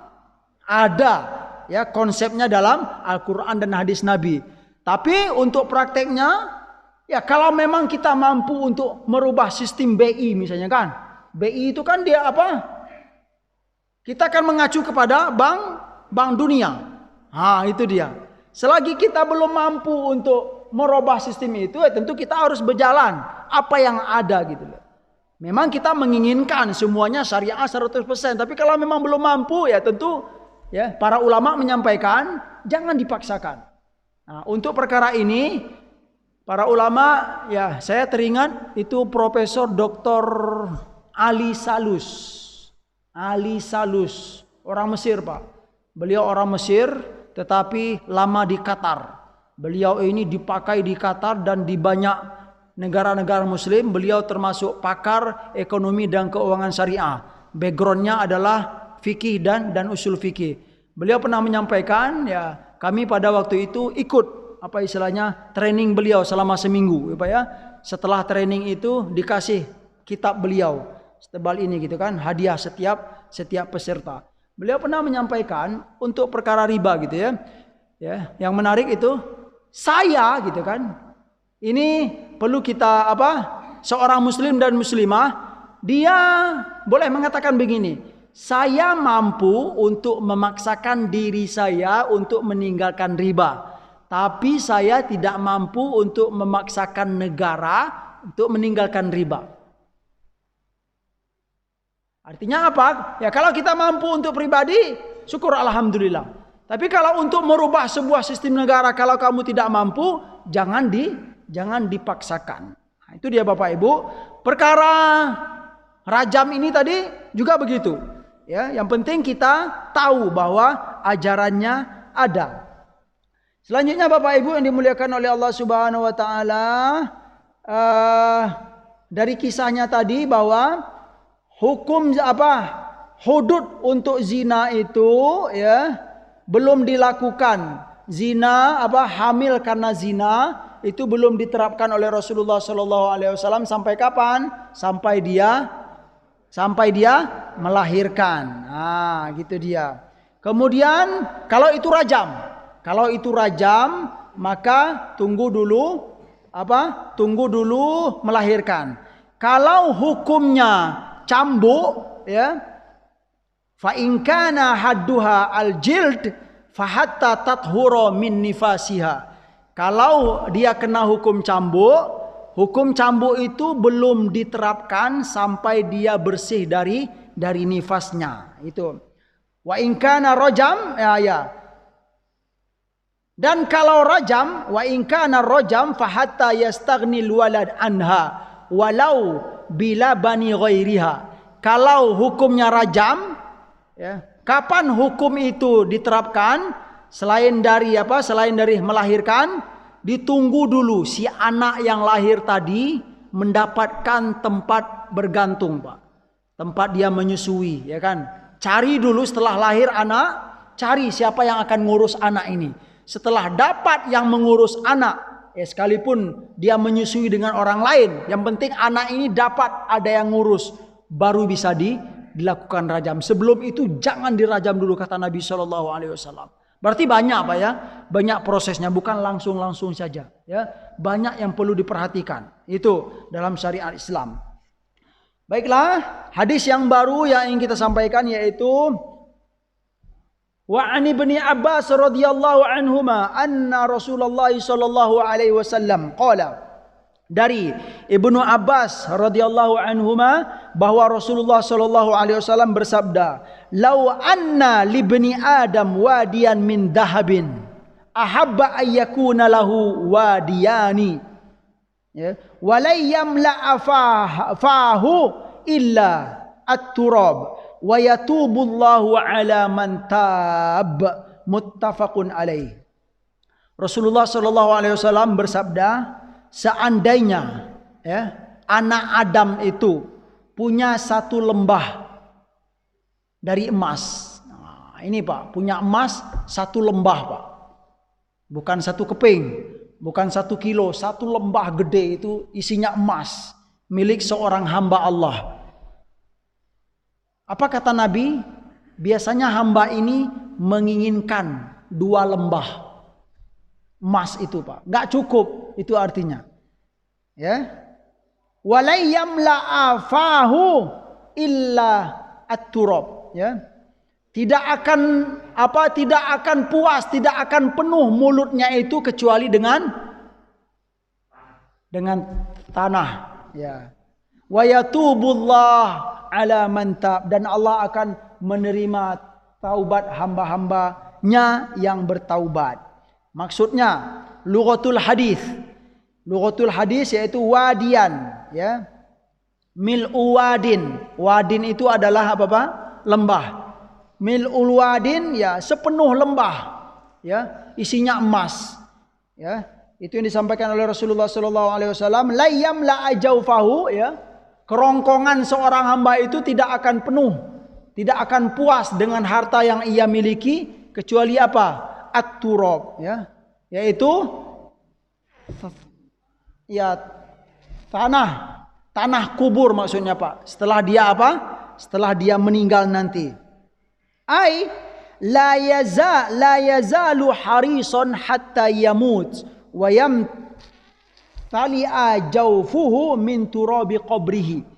Speaker 1: ada ya konsepnya dalam Al-Qur'an dan hadis Nabi. Tapi untuk prakteknya ya kalau memang kita mampu untuk merubah sistem BI misalnya kan. BI itu kan dia kita akan mengacu kepada Bank Dunia. Itu dia. Selagi kita belum mampu untuk merubah sistem itu, ya tentu kita harus berjalan apa yang ada gitu loh. Memang kita menginginkan semuanya syariah 100%, tapi kalau memang belum mampu ya tentu ya para ulama menyampaikan jangan dipaksakan. Nah, untuk perkara ini para ulama ya saya teringat itu Profesor Dr. Ali Salus, orang Mesir Pak. Beliau orang Mesir tetapi lama di Qatar. Beliau ini dipakai di Qatar dan di banyak negara-negara muslim. Beliau termasuk pakar ekonomi dan keuangan syariah. Backgroundnya adalah fikih dan usul fikih. Beliau pernah menyampaikan ya, kami pada waktu itu ikut training beliau selama seminggu ya. Setelah training itu dikasih kitab beliau setebal ini gitu kan, hadiah setiap peserta. Beliau pernah menyampaikan untuk perkara riba gitu ya. Ya, yang menarik itu saya gitu kan. Ini perlu kita seorang muslim dan muslimah dia boleh mengatakan begini, saya mampu untuk memaksakan diri saya untuk meninggalkan riba, tapi saya tidak mampu untuk memaksakan negara untuk meninggalkan riba. Artinya apa? Ya kalau kita mampu untuk pribadi, syukur alhamdulillah. Tapi kalau untuk merubah sebuah sistem negara, kalau kamu tidak mampu, jangan dipaksakan. Nah, itu dia Bapak Ibu. Perkara rajam ini tadi juga begitu. Ya, yang penting kita tahu bahwa ajarannya ada. Selanjutnya Bapak Ibu yang dimuliakan oleh Allah Subhanahu wa taala, dari kisahnya tadi bahwa hukum hudud untuk zina itu ya belum dilakukan. Zina hamil karena zina itu belum diterapkan oleh Rasulullah SAW sampai kapan? Sampai dia melahirkan. Nah, gitu dia. Kemudian kalau itu rajam, maka tunggu dulu melahirkan. Kalau hukumnya cambuk ya, fa in kana hadduha al-jild fa hatta tathura min nifasiha. Kalau dia kena hukum cambuk itu belum diterapkan sampai dia bersih dari nifasnya. Itu. Wa in kana rajam, ya. Dan kalau rajam, wa in kana rajam fa hatta yastaghnil walad anha walau bila bani ghairiha. Kalau hukumnya rajam, ya, kapan hukum itu diterapkan? Selain dari melahirkan, ditunggu dulu si anak yang lahir tadi mendapatkan tempat bergantung, Pak. Tempat dia menyusui, ya kan? Cari dulu setelah lahir anak, cari siapa yang akan ngurus anak ini. Setelah dapat yang mengurus anak, ya sekalipun dia menyusui dengan orang lain, yang penting anak ini dapat ada yang ngurus, baru bisa dilakukan rajam. Sebelum itu jangan dirajam dulu, kata Nabi SAW. Berarti banyak, Pak, ya, banyak prosesnya, bukan langsung saja, ya. Banyak yang perlu diperhatikan. Itu dalam syariat Islam. Baiklah, hadis yang baru yang ingin kita sampaikan yaitu wa an ibni Abbas radhiyallahu anhuma anna Rasulullah sallallahu alaihi wasallam qala, dari Ibnu Abbas radhiyallahu anhuma bahwa Rasulullah sallallahu alaihi wasallam bersabda, "Lau anna libni Adam wadiyan min dahabin ahabba ayyakuna lahu wadiyani." Ya, walai yamla fahu illa at-turab wa yatubullahu ala man tab, muttafaqun alaih. Rasulullah sallallahu alaihi wasallam bersabda, seandainya, ya, anak Adam itu punya satu lembah dari emas. Nah, ini, Pak, punya emas satu lembah, Pak. Bukan satu keping, bukan 1 kilo, satu lembah gede itu isinya emas, milik seorang hamba Allah. Apa kata Nabi? Biasanya hamba ini menginginkan 2 lembah emas itu, Pak. Gak cukup, itu artinya. Ya. Walai yamla afahu illa at-turab, ya. Tidak akan puas, tidak akan penuh mulutnya itu kecuali dengan tanah, ya. Wa yatubullah ala man tab, dan Allah akan menerima taubat hamba-hambanya yang bertaubat. Maksudnya lughatul hadis. Lughatul hadis yaitu wadian, ya. Mil'u wadin. Wadin itu adalah apa, Pak? Lembah. Mil'ul wadin, ya, sepenuh lembah, ya, isinya emas, ya. Itu yang disampaikan oleh Rasulullah sallallahu alaihi wasallam, la yamla ajaufahu, ya. Kerongkongan seorang hamba itu tidak akan penuh, tidak akan puas dengan harta yang ia miliki kecuali apa? At-turab, ya. Yaitu ya tanah kubur maksudnya, Pak. Setelah dia apa? Setelah dia meninggal nanti. Ai la yazalu harisan hatta yamut wa yamtali'a jawfuhu min turabi qabrihi.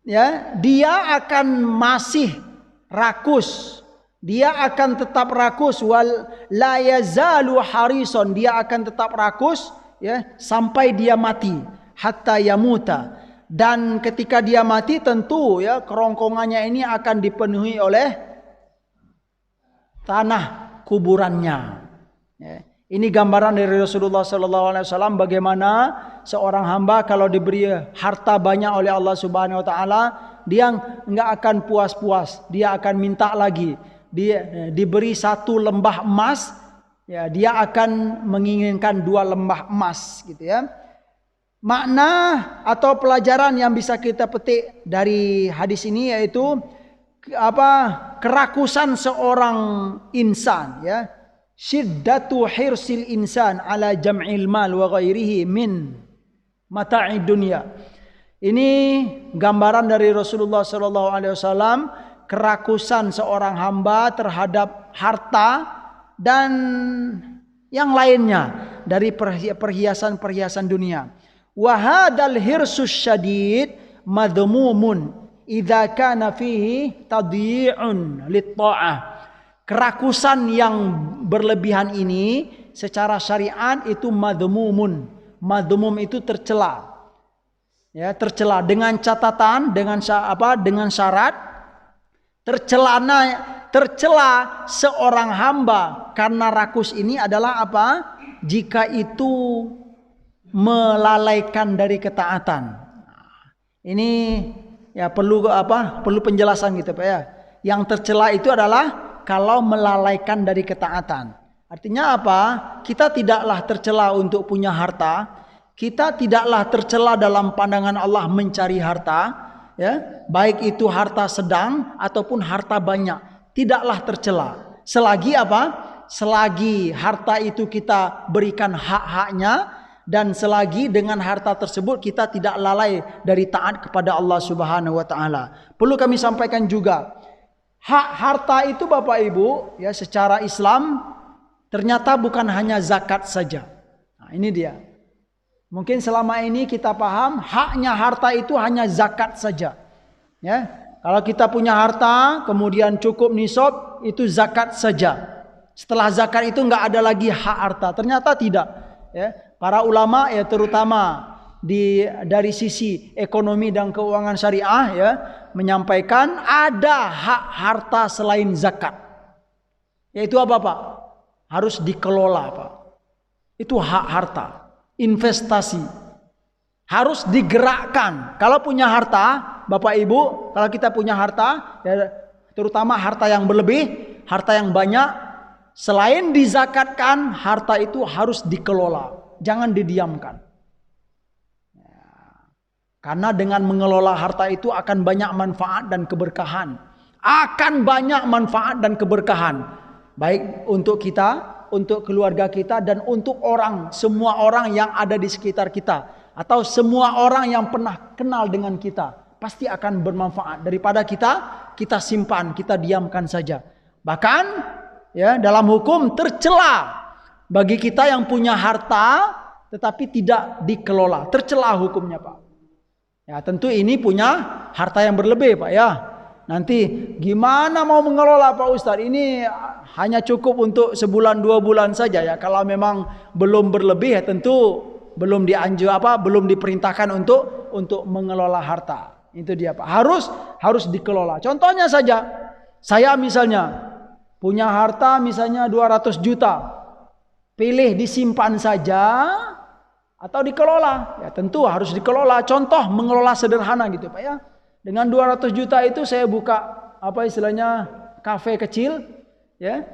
Speaker 1: Ya, dia akan masih rakus. Dia akan tetap rakus, wal la yazalu harisan, dia akan tetap rakus, ya, sampai dia mati, hatta yamuta. Dan ketika dia mati tentu, ya, kerongkongannya ini akan dipenuhi oleh tanah kuburannya. Ya. Ini gambaran dari Rasulullah SAW bagaimana seorang hamba kalau diberi harta banyak oleh Allah Subhanahu Wa Taala, dia nggak akan puas-puas, dia akan minta lagi. Dia diberi 1 lembah emas, ya, dia akan menginginkan 2 lembah emas, gitu, ya. Makna atau pelajaran yang bisa kita petik dari hadis ini yaitu kerakusan seorang insan, ya. Syiddatu hirsil insan ala jam'il mal wa ghairihi min mata'id dunya. Ini gambaran dari Rasulullah SAW, kerakusan seorang hamba terhadap harta dan yang lainnya dari perhiasan-perhiasan dunia. Wa hadzal hirsus syadid madhmumun idza kana fihi tadyi'un lit-tha'ah. Kerakusan yang berlebihan ini secara syariat itu madhmumun. Madhmum itu tercela. Ya, tercela dengan catatan, dengan syarat tercela seorang hamba karena rakus ini adalah apa? Jika itu melalaikan dari ketaatan. Ini ya perlu penjelasan gitu Pak ya. Yang tercela itu adalah kalau melalaikan dari ketaatan. Artinya apa? Kita tidaklah tercela untuk punya harta. Kita tidaklah tercela dalam pandangan Allah mencari harta, ya. Baik itu harta sedang ataupun harta banyak, tidaklah tercela. Selagi apa? Selagi harta itu kita berikan hak-haknya dan selagi dengan harta tersebut kita tidak lalai dari taat kepada Allah Subhanahu wa taala. Perlu kami sampaikan juga, hak harta itu Bapak Ibu ya secara Islam ternyata bukan hanya zakat saja. Nah, ini dia. Mungkin selama ini kita paham haknya harta itu hanya zakat saja. Ya. Kalau kita punya harta kemudian cukup nisab itu zakat saja. Setelah zakat itu enggak ada lagi hak harta. Ternyata tidak, ya. Para ulama ya terutama dari sisi ekonomi dan keuangan syariah ya menyampaikan ada hak harta selain zakat. Yaitu apa Pak? Harus dikelola Pak. Itu hak harta, investasi. Harus digerakkan. Kalau punya harta, Bapak Ibu, kalau kita punya harta ya, terutama harta yang berlebih, harta yang banyak, selain dizakatkan, harta itu harus dikelola. Jangan didiamkan. Karena dengan mengelola harta itu akan banyak manfaat dan keberkahan. Akan banyak manfaat dan keberkahan. Baik untuk kita, untuk keluarga kita, dan untuk semua orang yang ada di sekitar kita. Atau semua orang yang pernah kenal dengan kita. Pasti akan bermanfaat. Daripada kita simpan, kita diamkan saja. Bahkan ya dalam hukum tercela bagi kita yang punya harta tetapi tidak dikelola, tercela hukumnya Pak. Ya tentu ini punya harta yang berlebih Pak ya. Nanti gimana mau mengelola Pak Ustadz? Ini hanya cukup untuk sebulan 2 bulan saja ya. Kalau memang belum berlebih ya tentu belum belum diperintahkan untuk mengelola harta. Itu dia Pak. Harus dikelola. Contohnya saja, saya misalnya punya harta misalnya 200 juta. Pilih disimpan saja atau dikelola. Ya tentu harus dikelola. Contoh mengelola sederhana gitu Pak ya. Dengan 200 juta itu saya buka kafe kecil ya.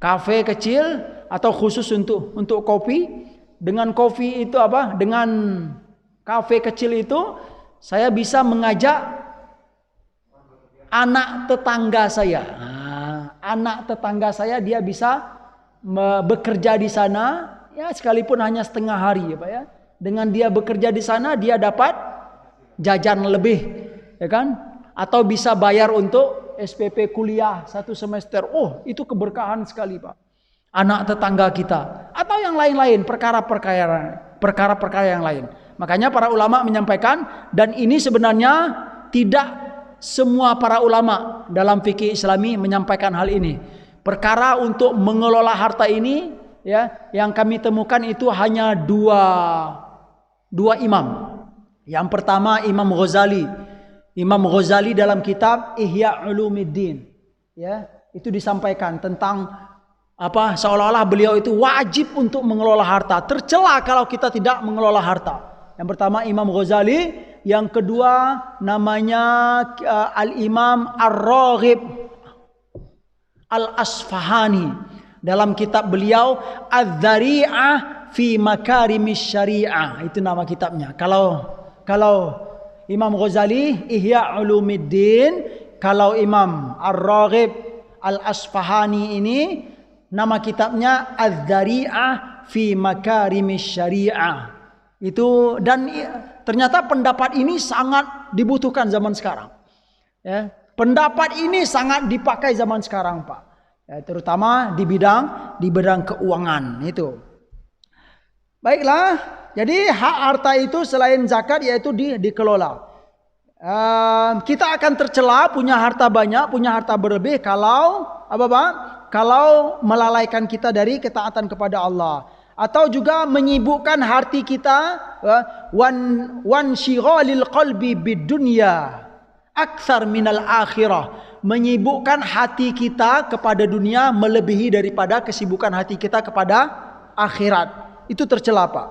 Speaker 1: Kafe kecil atau khusus untuk kopi. Dengan kopi itu dengan kafe kecil itu saya bisa mengajak anak tetangga saya. Anak tetangga saya dia bisa bekerja di sana ya sekalipun hanya setengah hari ya Pak ya. Dengan dia bekerja di sana dia dapat jajan lebih ya kan, atau bisa bayar untuk SPP kuliah 1 semester. Oh, itu keberkahan sekali Pak. Anak tetangga kita atau yang lain-lain perkara-perkara yang lain. Makanya para ulama menyampaikan, dan ini sebenarnya tidak semua para ulama dalam fikih Islami menyampaikan hal ini. Perkara untuk mengelola harta ini ya, yang kami temukan itu hanya dua imam. Yang pertama Imam Ghazali. Imam Ghazali dalam kitab Ihya Ulumuddin ya, itu disampaikan tentang seolah-olah beliau itu wajib untuk mengelola harta. Tercela kalau kita tidak mengelola harta. Yang pertama Imam Ghazali, yang kedua namanya Al-Imam Ar-Raghib Al-Asfahani dalam kitab beliau Az-Zari'ah fi Makarimis Syari'ah, itu nama kitabnya. Kalau Imam Ghazali Ihya Ulumuddin, kalau Imam Ar-Raghib Al-Asfahani ini nama kitabnya Az-Zari'ah fi Makarimis Syari'ah. Itu, dan ternyata pendapat ini sangat dibutuhkan zaman sekarang. Ya. Pendapat ini sangat dipakai zaman sekarang Pak, ya, terutama di bidang keuangan itu. Baiklah, jadi hak harta itu selain zakat yaitu dikelola. Kita akan tercela punya harta banyak, punya harta berlebih kalau apa Pak? Kalau melalaikan kita dari ketaatan kepada Allah, atau juga menyibukkan hati kita wan syighalil qalbi bidunya aktsar minal akhirah, menyibukkan hati kita kepada dunia melebihi daripada kesibukan hati kita kepada akhirat. Itu tercela Pak.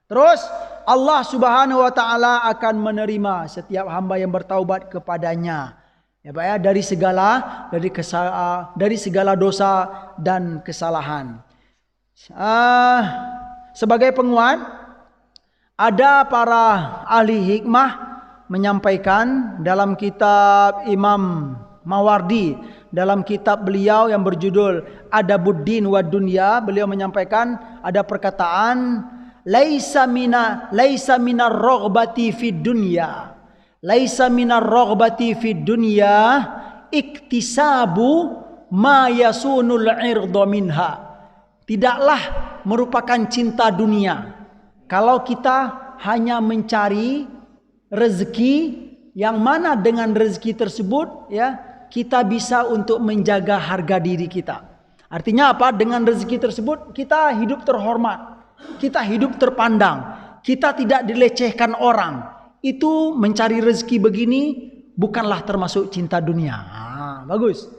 Speaker 1: Terus Allah Subhanahu wa taala akan menerima setiap hamba yang bertaubat kepadanya. Ya Pak ya, dari segala dosa dan kesalahan. Sebagai penguat, ada para ahli hikmah menyampaikan dalam kitab Imam Mawardi, dalam kitab beliau yang berjudul Adabuddin wa Dunya, beliau menyampaikan ada perkataan laisa minar raghbati fid dunya. Laisa minar raghbati fid dunya iktisabu ma yasunul irda minha. Tidaklah merupakan cinta dunia kalau kita hanya mencari rezeki yang mana dengan rezeki tersebut ya kita bisa untuk menjaga harga diri kita. Artinya apa? Dengan rezeki tersebut kita hidup terhormat, kita hidup terpandang, kita tidak dilecehkan orang. Itu mencari rezeki begini bukanlah termasuk cinta dunia. Bagus.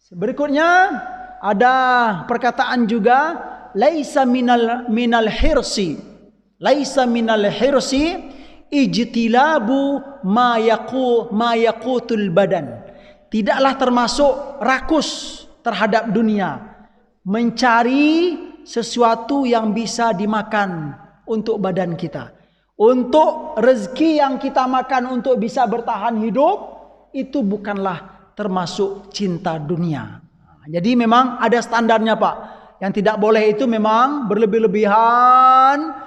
Speaker 1: Berikutnya ada perkataan juga laisa minal hirsi. Laisa minal hirsi ijtilabu ma yaqutul badan. Tidaklah termasuk rakus terhadap dunia, mencari sesuatu yang bisa dimakan untuk badan kita. Untuk rezeki yang kita makan untuk bisa bertahan hidup, itu bukanlah termasuk cinta dunia. Jadi memang ada standarnya Pak. Yang tidak boleh itu memang berlebih-lebihan.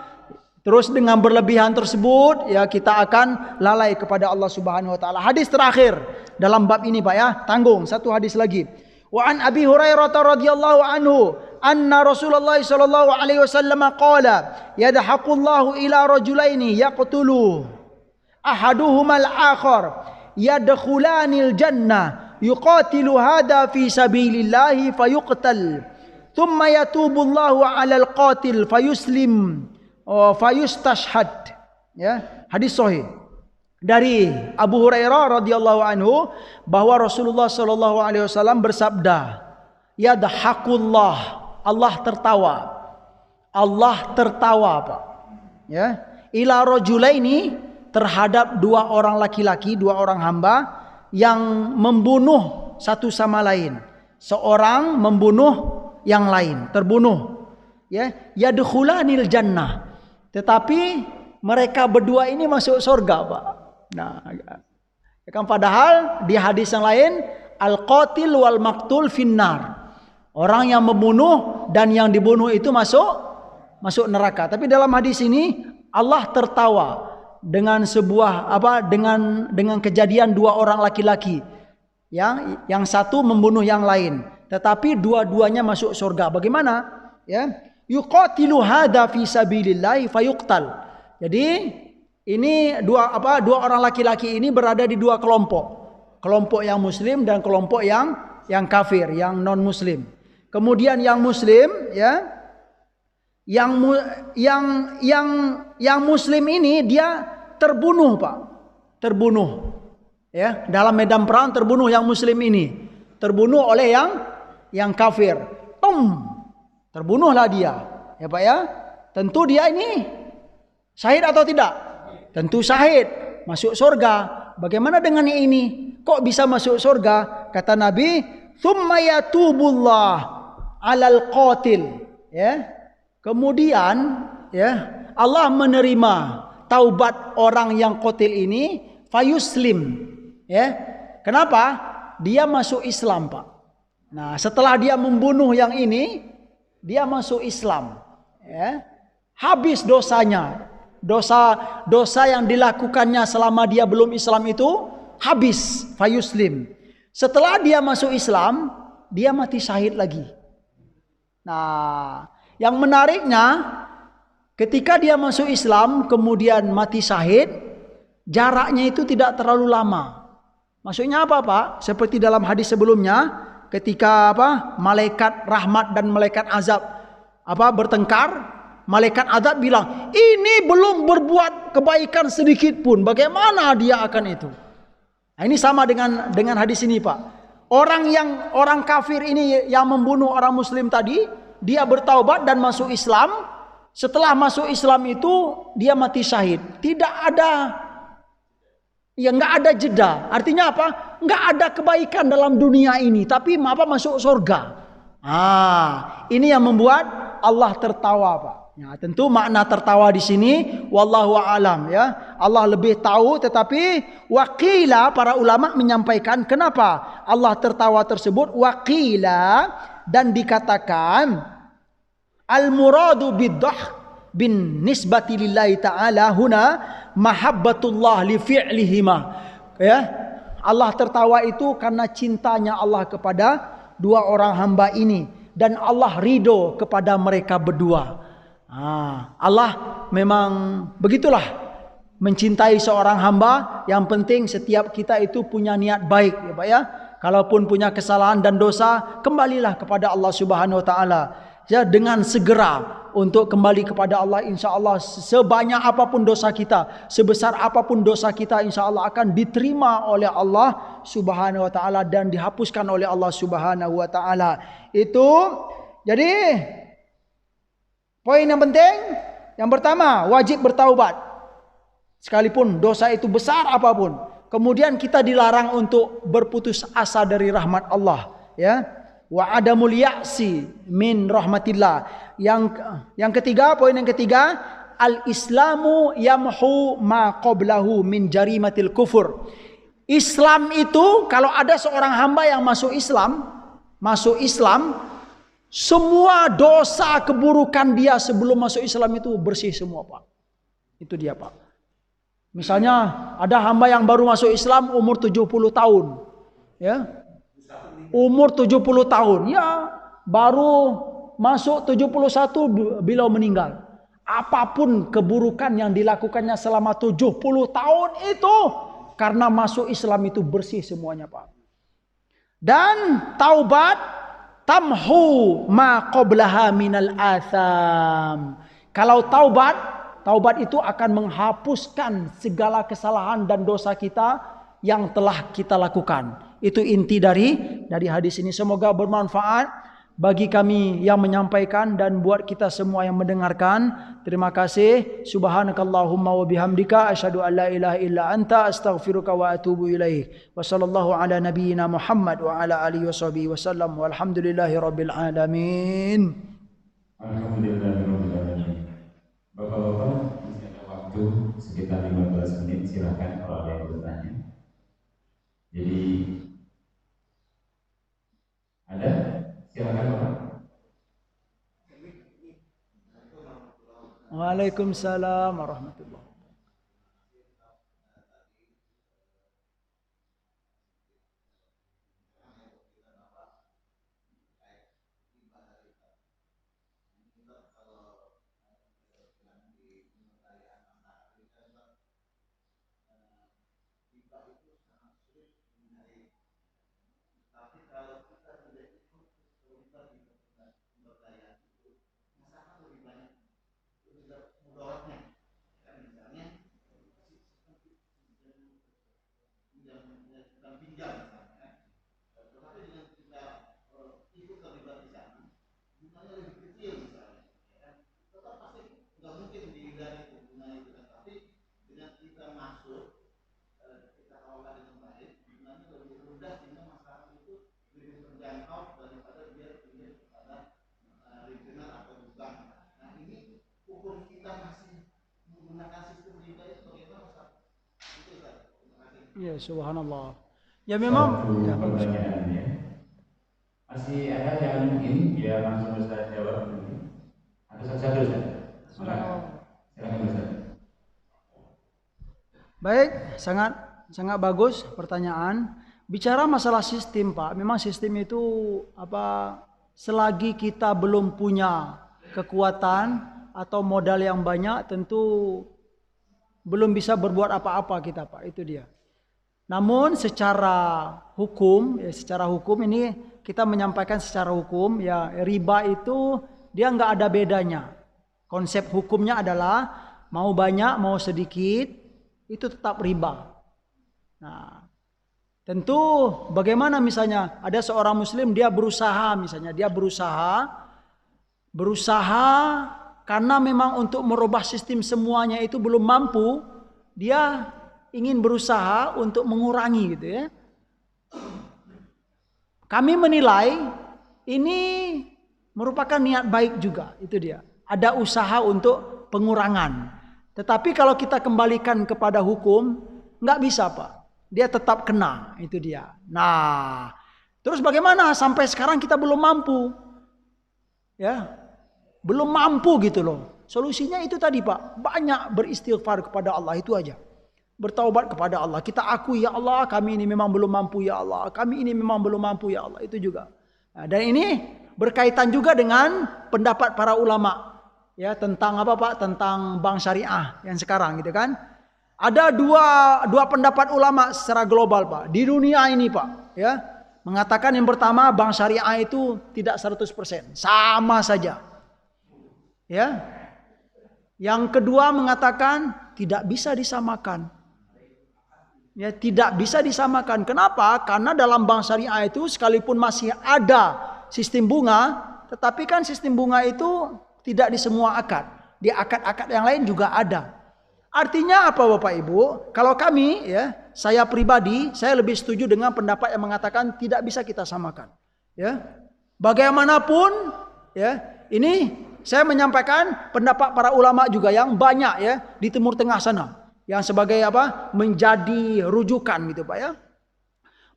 Speaker 1: Terus dengan berlebihan tersebut ya kita akan lalai kepada Allah Subhanahu wa taala. Hadis terakhir dalam bab ini Pak ya, tanggung satu hadis lagi. Wa an Abi Hurairah radhiyallahu anhu anna Rasulullah sallallahu alaihi wasallam qala yadhaqullahu ila rajulaini yaqtulu ahaduhuma al-akhar yadkhulanil jannah yuqatilu hada fi sabilillahi fayuqtal thumma yatubullahu 'alal qatil fayuslim fayustashhad. Ya, hadis sahih dari Abu Hurairah radhiyallahu anhu bahwa Rasulullah sallallahu alaihi wasallam bersabda, yadhaqullah, Allah tertawa. Allah tertawa Pak. Ya, ila rajulaini, terhadap dua orang laki-laki, dua orang hamba yang membunuh satu sama lain. Seorang membunuh yang lain, terbunuh. Ya, yadkhulanil jannah. Tetapi mereka berdua ini masuk surga Pak. Nah, kan padahal di hadis yang lain al-qatil wal maqtul finnar. Orang yang membunuh dan yang dibunuh itu masuk neraka. Tapi dalam hadis ini Allah tertawa dengan sebuah dengan kejadian dua orang laki-laki yang satu membunuh yang lain, tetapi dua-duanya masuk surga. Bagaimana? Ya, yuqatilu hadza fi sabilillah fayuqtal. Jadi ini dua orang laki-laki ini berada di dua kelompok. Kelompok yang muslim dan kelompok yang kafir, yang non muslim. Kemudian yang muslim ya, yang muslim ini dia terbunuh Pak. Terbunuh. Ya, dalam medan perang terbunuh yang muslim ini. Terbunuh oleh yang kafir. Terbunuhlah dia. Ya Pak ya. Tentu dia ini syahid atau tidak? Tentu syahid, masuk surga. Bagaimana dengan ini? Kok bisa masuk surga? Kata Nabi, "Tsumma yatubullah 'alal qatil." Ya. Kemudian ya, Allah menerima taubat orang yang qatil ini, fayuslim. Ya. Kenapa? Dia masuk Islam, Pak. Nah, setelah dia membunuh yang ini, dia masuk Islam. Ya. Habis dosanya. Dosa yang dilakukannya selama dia belum Islam itu habis, fayuslim. Setelah dia masuk Islam, dia mati syahid lagi. Nah, yang menariknya ketika dia masuk Islam kemudian mati syahid, jaraknya itu tidak terlalu lama. Maksudnya apa, Pak? Seperti dalam hadis sebelumnya, ketika malaikat rahmat dan malaikat azab bertengkar, malaikat azab bilang, ini belum berbuat kebaikan sedikit pun, bagaimana dia akan itu? Nah, ini sama dengan hadis ini, Pak. Orang kafir ini yang membunuh orang muslim tadi, dia bertaubat dan masuk Islam. Setelah masuk Islam itu dia mati syahid. Tidak ada jeda. Artinya apa? Nggak ada kebaikan dalam dunia ini, tapi masuk surga. Ini yang membuat Allah tertawa, Pak. Ya, tentu makna tertawa di sini wallahu alam, ya. Allah lebih tahu, tetapi waqila, para ulama menyampaikan kenapa Allah tertawa tersebut, waqila, dan dikatakan al muradu bid-dhahk bin nisbati lillahi ta'ala huna mahabbatullah li fi'lihima, ya. Allah tertawa itu karena cintanya Allah kepada dua orang hamba ini, dan Allah ridho kepada mereka berdua. Allah memang begitulah mencintai seorang hamba. Yang penting setiap kita itu punya niat baik, ya Pak, ya. Kalaupun punya kesalahan dan dosa, kembalilah kepada Allah Subhanahu wa taala. Ya, dengan segera untuk kembali kepada Allah, insya Allah sebanyak apapun dosa kita, sebesar apapun dosa kita, insya Allah akan diterima oleh Allah Subhanahu wa taala dan dihapuskan oleh Allah Subhanahu wa taala. Itu jadi poin yang penting, yang pertama wajib bertaubat sekalipun dosa itu besar apapun. Kemudian kita dilarang untuk berputus asa dari rahmat Allah, ya. Wa adamul ya'si min rahmatillah. Yang ketiga, poin yang ketiga, al-islamu yamhu ma qablahu min jarimatil kufur. Islam itu, kalau ada seorang hamba yang masuk Islam, semua dosa keburukan dia sebelum masuk Islam itu bersih semua, Pak. Itu dia, Pak. Misalnya ada hamba yang baru masuk Islam umur 70 tahun, ya. Umur 70 tahun, ya, baru masuk 71 beliau meninggal. Apapun keburukan yang dilakukannya selama 70 tahun itu, karena masuk Islam itu bersih semuanya, Pak. Dan taubat tamhu ma qablaha minal atham. Kalau taubat itu akan menghapuskan segala kesalahan dan dosa kita yang telah kita lakukan. Itu inti dari hadis ini. Semoga bermanfaat bagi kami yang menyampaikan dan buat kita semua yang mendengarkan. Terima kasih. Subhanakallahumma wa bihamdika asyhadu an la ilaha illa anta astaghfiruka wa atubu ilaik. Wa sallallahu ala nabiyyina Muhammad wa ala alihi washabihi wasallam walhamdulillahi rabbil alamin.
Speaker 2: Alhamdulillahirabbil alamin. Bapak-bapak, masih ada waktu sekitar 15 menit, silakan kalau ada yang bertanya. Jadi ada, silakan Bapak.
Speaker 1: Waalaikumsalam warahmatullahi. Ya, subhanallah. Ya memang. Ya,
Speaker 2: masih ada yang ingin dia langsung bisa jawab dulu. Atau satu-satu saja. Silakan Ustaz.
Speaker 1: Baik, sangat bagus pertanyaan. Bicara masalah sistem, Pak. Memang sistem itu selagi kita belum punya kekuatan atau modal yang banyak, tentu belum bisa berbuat apa-apa kita Pak, itu dia. Namun secara hukum, secara hukum ini kita menyampaikan secara hukum ya, riba itu dia nggak ada bedanya. Konsep hukumnya adalah mau banyak mau sedikit itu tetap riba. Nah, tentu bagaimana misalnya ada seorang muslim dia berusaha karena memang untuk merubah sistem semuanya itu belum mampu, dia ingin berusaha untuk mengurangi gitu ya. Kami menilai ini merupakan niat baik juga, itu dia. Ada usaha untuk pengurangan. Tetapi kalau kita kembalikan kepada hukum, nggak bisa Pak. Dia tetap kena, itu dia. Nah, terus bagaimana sampai sekarang kita belum mampu? Ya, belum mampu gitu loh. Solusinya itu tadi Pak, banyak beristighfar kepada Allah, itu aja. Bertaubat kepada Allah. Kita akui ya Allah, kami ini memang belum mampu ya Allah. Kami ini memang belum mampu ya Allah. Itu juga. Nah, dan ini berkaitan juga dengan pendapat para ulama ya tentang apa Pak? Tentang bank syariah yang sekarang gitu kan. Ada dua pendapat ulama secara global Pak. Di dunia ini Pak, ya. Mengatakan yang pertama bank syariah itu tidak 100%, sama saja. Ya. Yang kedua mengatakan tidak bisa disamakan. Ya, tidak bisa disamakan. Kenapa? Karena dalam bank syariah itu sekalipun masih ada sistem bunga, tetapi kan sistem bunga itu tidak di semua akad. Di akad-akad yang lain juga ada. Artinya apa Bapak Ibu? Kalau kami ya, saya pribadi, saya lebih setuju dengan pendapat yang mengatakan tidak bisa kita samakan. Ya. Bagaimanapun ya, ini saya menyampaikan pendapat para ulama juga yang banyak ya di Timur Tengah sana. Yang sebagai apa? Menjadi rujukan gitu Pak ya.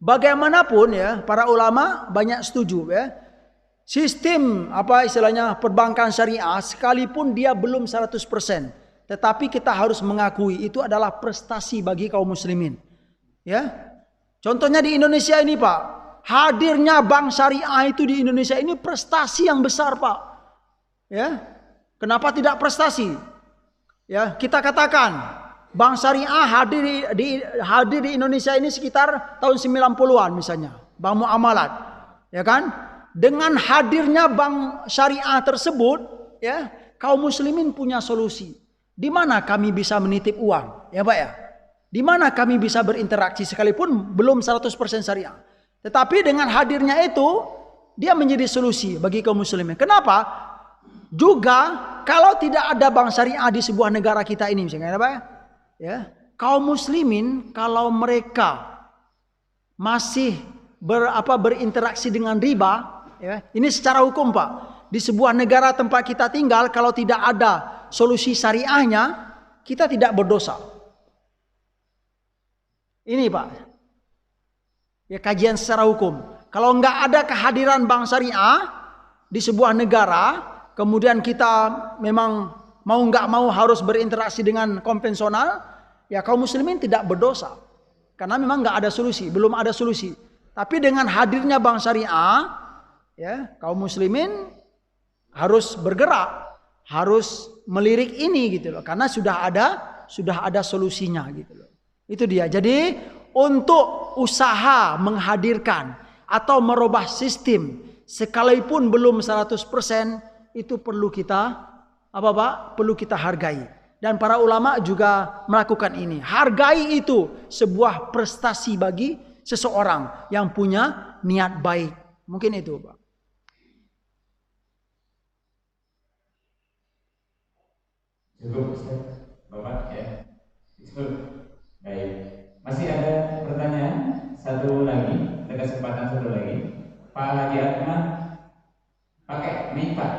Speaker 1: Bagaimanapun ya, para ulama banyak setuju ya. Sistem apa istilahnya perbankan syariah sekalipun dia belum 100%, tetapi kita harus mengakui itu adalah prestasi bagi kaum muslimin. Ya. Contohnya di Indonesia ini Pak, hadirnya bank syariah itu di Indonesia ini prestasi yang besar Pak. Ya. Kenapa tidak prestasi? Ya, kita katakan bank syariah hadir di Indonesia ini sekitar tahun 90-an misalnya. Bank muamalat. Ya kan? Dengan hadirnya bank syariah tersebut, ya, kaum muslimin punya solusi. Di mana kami bisa menitip uang? Ya Pak ya. Di mana kami bisa berinteraksi sekalipun belum 100% syariah. Tetapi dengan hadirnya itu, dia menjadi solusi bagi kaum muslimin. Kenapa? Juga kalau tidak ada bank syariah di sebuah negara kita ini misalnya, ya Pak ya. Ya, kaum muslimin kalau mereka masih berinteraksi dengan riba, ya, ini secara hukum Pak. Di sebuah negara tempat kita tinggal kalau tidak ada solusi syariahnya, kita tidak berdosa. Ini Pak. Ya kajian secara hukum. Kalau nggak ada kehadiran bank syariah di sebuah negara, kemudian kita memang mau nggak mau harus berinteraksi dengan konvensional, ya kaum muslimin tidak berdosa. Karena memang nggak ada solusi, belum ada solusi. Tapi dengan hadirnya bank syariah, ya kaum muslimin harus bergerak, harus melirik ini gitu loh. Karena sudah ada solusinya gitu loh. Itu dia. Jadi untuk usaha menghadirkan atau merubah sistem sekalipun belum 100% itu perlu kita perlu kita hargai. Dan para ulama juga melakukan ini. Hargai itu sebuah prestasi bagi seseorang yang punya niat baik. Mungkin itu Pak.
Speaker 2: Cukup Ustaz, Bapak ya. Cukup. Baik. Masih ada pertanyaan? Satu lagi, ada kesempatan satu lagi. Pak Haji Akmal pakai mic Pak.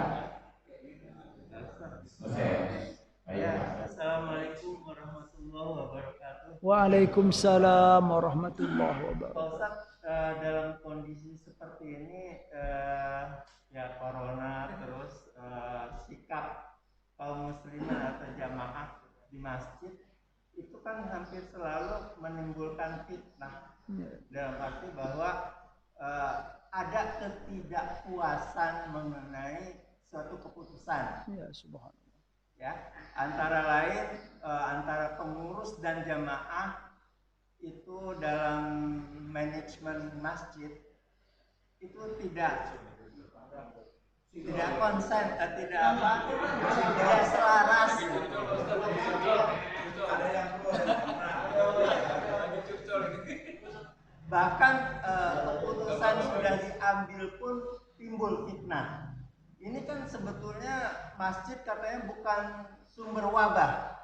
Speaker 3: Assalamualaikum warahmatullahi wabarakatuh.
Speaker 1: Waalaikumsalam warahmatullahi wabarakatuh.
Speaker 3: Pak Ustaz, dalam kondisi seperti ini ya corona terus sikap kaum muslimin atau jamaah di masjid itu kan hampir selalu menimbulkan fitnah. Dalam arti bahwa ada ketidakpuasan mengenai suatu keputusan.
Speaker 1: Ya, subhanallah.
Speaker 3: ya, antara lain antara pengurus dan jamaah itu dalam manajemen masjid itu tidak konsen, tidak selaras. Bahkan keputusan sudah diambil pun timbul fitnah. Ini kan sebetulnya masjid katanya bukan sumber wabah.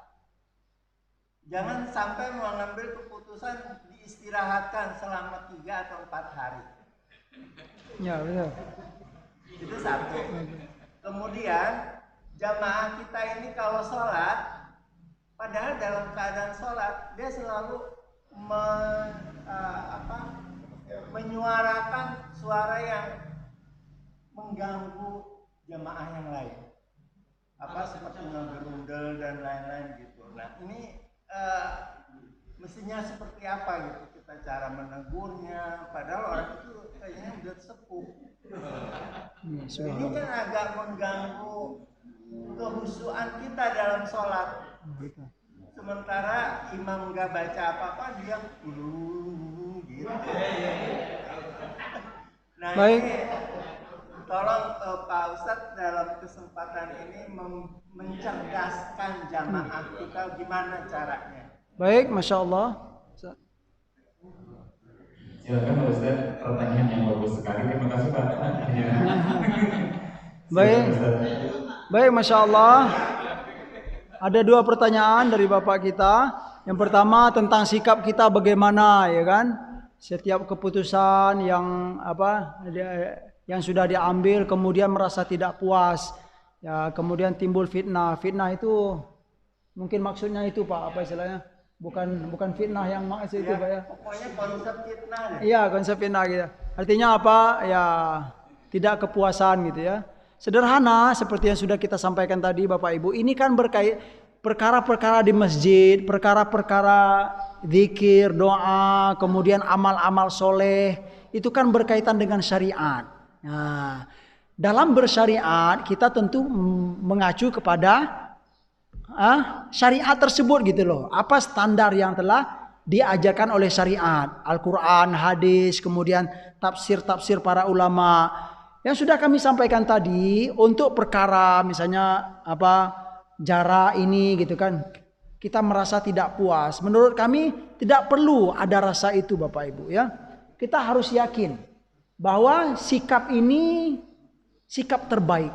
Speaker 3: Jangan sampai mengambil keputusan diistirahatkan selama 3 atau 4 hari.
Speaker 1: Ya, benar.
Speaker 3: Itu satu. Kemudian jamaah kita ini kalau sholat, padahal dalam keadaan sholat dia selalu menyuarakan suara yang mengganggu jamaah yang lain, seperti ngegerundel dan lain-lain gitu. Nah ini mestinya seperti apa gitu kita cara menegurnya, padahal orang itu kayaknya udah sepuh. Ini kan agak mengganggu kehusuan kita dalam sholat. Sementara imam nggak baca apa-apa, dia gitu. Nah
Speaker 1: Baik.
Speaker 3: ini tolong Pak Ustadz dalam kesempatan ini mencerdaskan jamaah kita gimana caranya.
Speaker 1: Baik, Masya Allah.
Speaker 2: Silakan Pak Ustaz, pertanyaan yang bagus sekali. Terima kasih Pak.
Speaker 1: Baik. Baik, Masya Allah. Ada 2 pertanyaan dari Bapak kita. Yang pertama tentang sikap kita bagaimana, ya kan? Setiap keputusan yang sudah diambil kemudian merasa tidak puas, ya kemudian timbul fitnah. Fitnah itu mungkin maksudnya itu Pak, apa istilahnya? Bukan fitnah yang maksud itu Pak ya.
Speaker 3: Pokoknya konsep fitnah deh.
Speaker 1: Iya, konsep fitnah gitu. Artinya apa? Ya tidak kepuasan gitu ya. Sederhana seperti yang sudah kita sampaikan tadi Bapak Ibu. Ini kan berkait perkara-perkara di masjid, perkara-perkara zikir, doa, kemudian amal-amal soleh. Itu kan berkaitan dengan syariat. Nah, dalam bersyariat kita tentu mengacu kepada syariat tersebut gitu loh. Apa standar yang telah diajarkan oleh syariat, Al-Quran, hadis, kemudian tafsir-tafsir para ulama. Yang sudah kami sampaikan tadi untuk perkara misalnya jarak ini gitu kan, kita merasa tidak puas. Menurut kami tidak perlu ada rasa itu Bapak Ibu ya. Kita harus yakin bahwa sikap ini sikap terbaik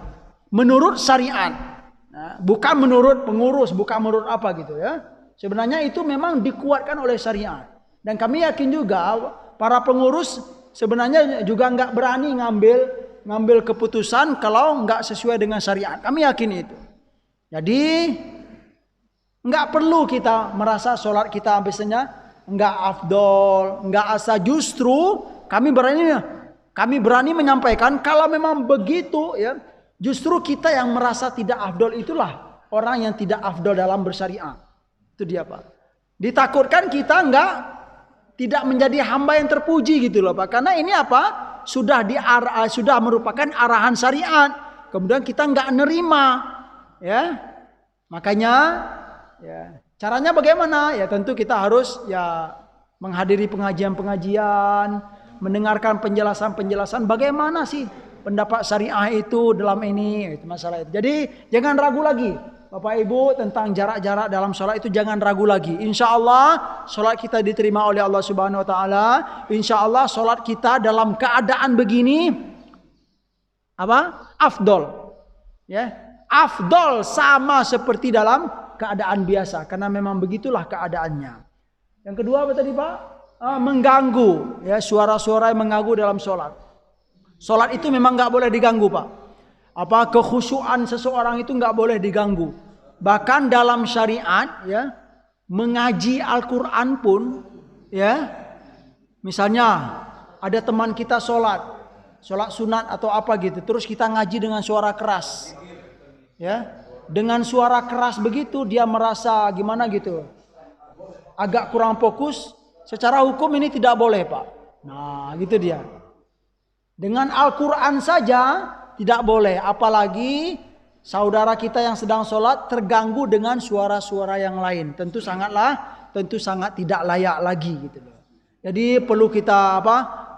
Speaker 1: menurut syariat. Nah, bukan menurut pengurus, bukan menurut apa gitu ya. Sebenarnya itu memang dikuatkan oleh syariat. Dan kami yakin juga para pengurus sebenarnya juga nggak berani ngambil keputusan kalau nggak sesuai dengan syariat. Kami yakin itu. Jadi nggak perlu kita merasa sholat kita biasanya nggak afdol, nggak asa. Justru kami berani menyampaikan kalau memang begitu ya. Justru kita yang merasa tidak afdol itulah orang yang tidak afdol dalam bersyariat. Itu dia Pak. Ditakutkan kita tidak menjadi hamba yang terpuji gitu loh Pak. Karena ini sudah merupakan arahan syariat. Kemudian kita nggak nerima, ya. Makanya, ya, caranya bagaimana? Ya tentu kita harus ya menghadiri pengajian-pengajian, mendengarkan penjelasan-penjelasan bagaimana sih pendapat syariah itu dalam ini, itu masalah itu. Jadi jangan ragu lagi. Bapak Ibu tentang jarak-jarak dalam sholat itu jangan ragu lagi. Insya Allah sholat kita diterima oleh Allah Subhanahu Wa Taala. Insya Allah sholat kita dalam keadaan begini afdol, ya afdol sama seperti dalam keadaan biasa. Karena memang begitulah keadaannya. Yang kedua apa tadi Pak? Mengganggu, ya suara-suara yang mengganggu dalam sholat. Sholat itu memang nggak boleh diganggu Pak. Kekhusyuan seseorang itu nggak boleh diganggu. Bahkan dalam syariat ya mengaji Al-Quran pun ya misalnya ada teman kita sholat sunat atau apa gitu, terus kita ngaji dengan suara keras ya, dengan suara keras begitu dia merasa gimana gitu, agak kurang fokus. Secara hukum ini tidak boleh Pak. Nah gitu dia. Dengan Al-Quran saja tidak boleh, apalagi saudara kita yang sedang sholat terganggu dengan suara-suara yang lain, tentu sangat tidak layak lagi gitu loh. Jadi perlu kita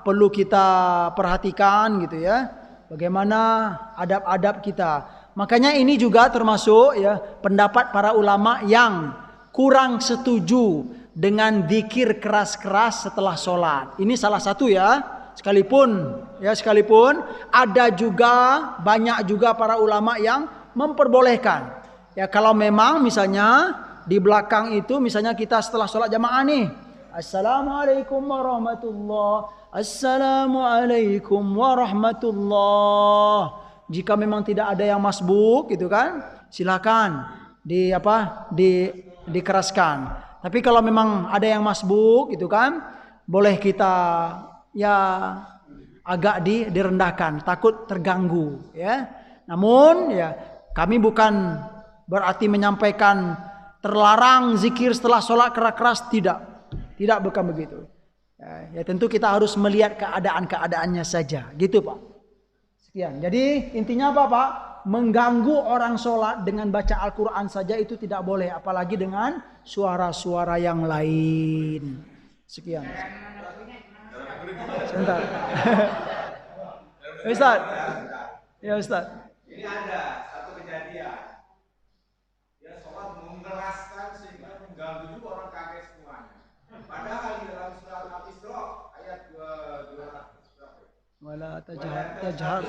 Speaker 1: perlu kita perhatikan gitu ya, bagaimana adab-adab kita. Makanya ini juga termasuk ya pendapat para ulama yang kurang setuju dengan zikir keras-keras setelah sholat. Ini salah satu ya. Sekalipun ada juga banyak juga para ulama yang memperbolehkan. Ya kalau memang misalnya di belakang itu misalnya kita setelah sholat jamaah nih, Assalamualaikum warahmatullah, Assalamualaikum warahmatullah. Jika memang tidak ada yang masbuk gitu kan, silakan dikeraskan. Tapi kalau memang ada yang masbuk gitu kan, boleh kita ya agak direndahkan, takut terganggu ya. Namun ya kami bukan berarti menyampaikan terlarang zikir setelah sholat keras-keras, tidak bukan begitu. Ya tentu kita harus melihat keadaannya saja, gitu Pak. Sekian. Jadi intinya apa Pak? Mengganggu orang sholat dengan baca Al-Quran saja itu tidak boleh, apalagi dengan suara-suara yang lain. Sekian. Sebentar. Ustaz. Ya Ustaz.
Speaker 4: Ini ada satu kejadian. Dia sholat mengeraskan sehingga mengganggu juga orang kaget semuanya. Padahal di dalam surat Al-Isra ayat 200
Speaker 1: wala tajhar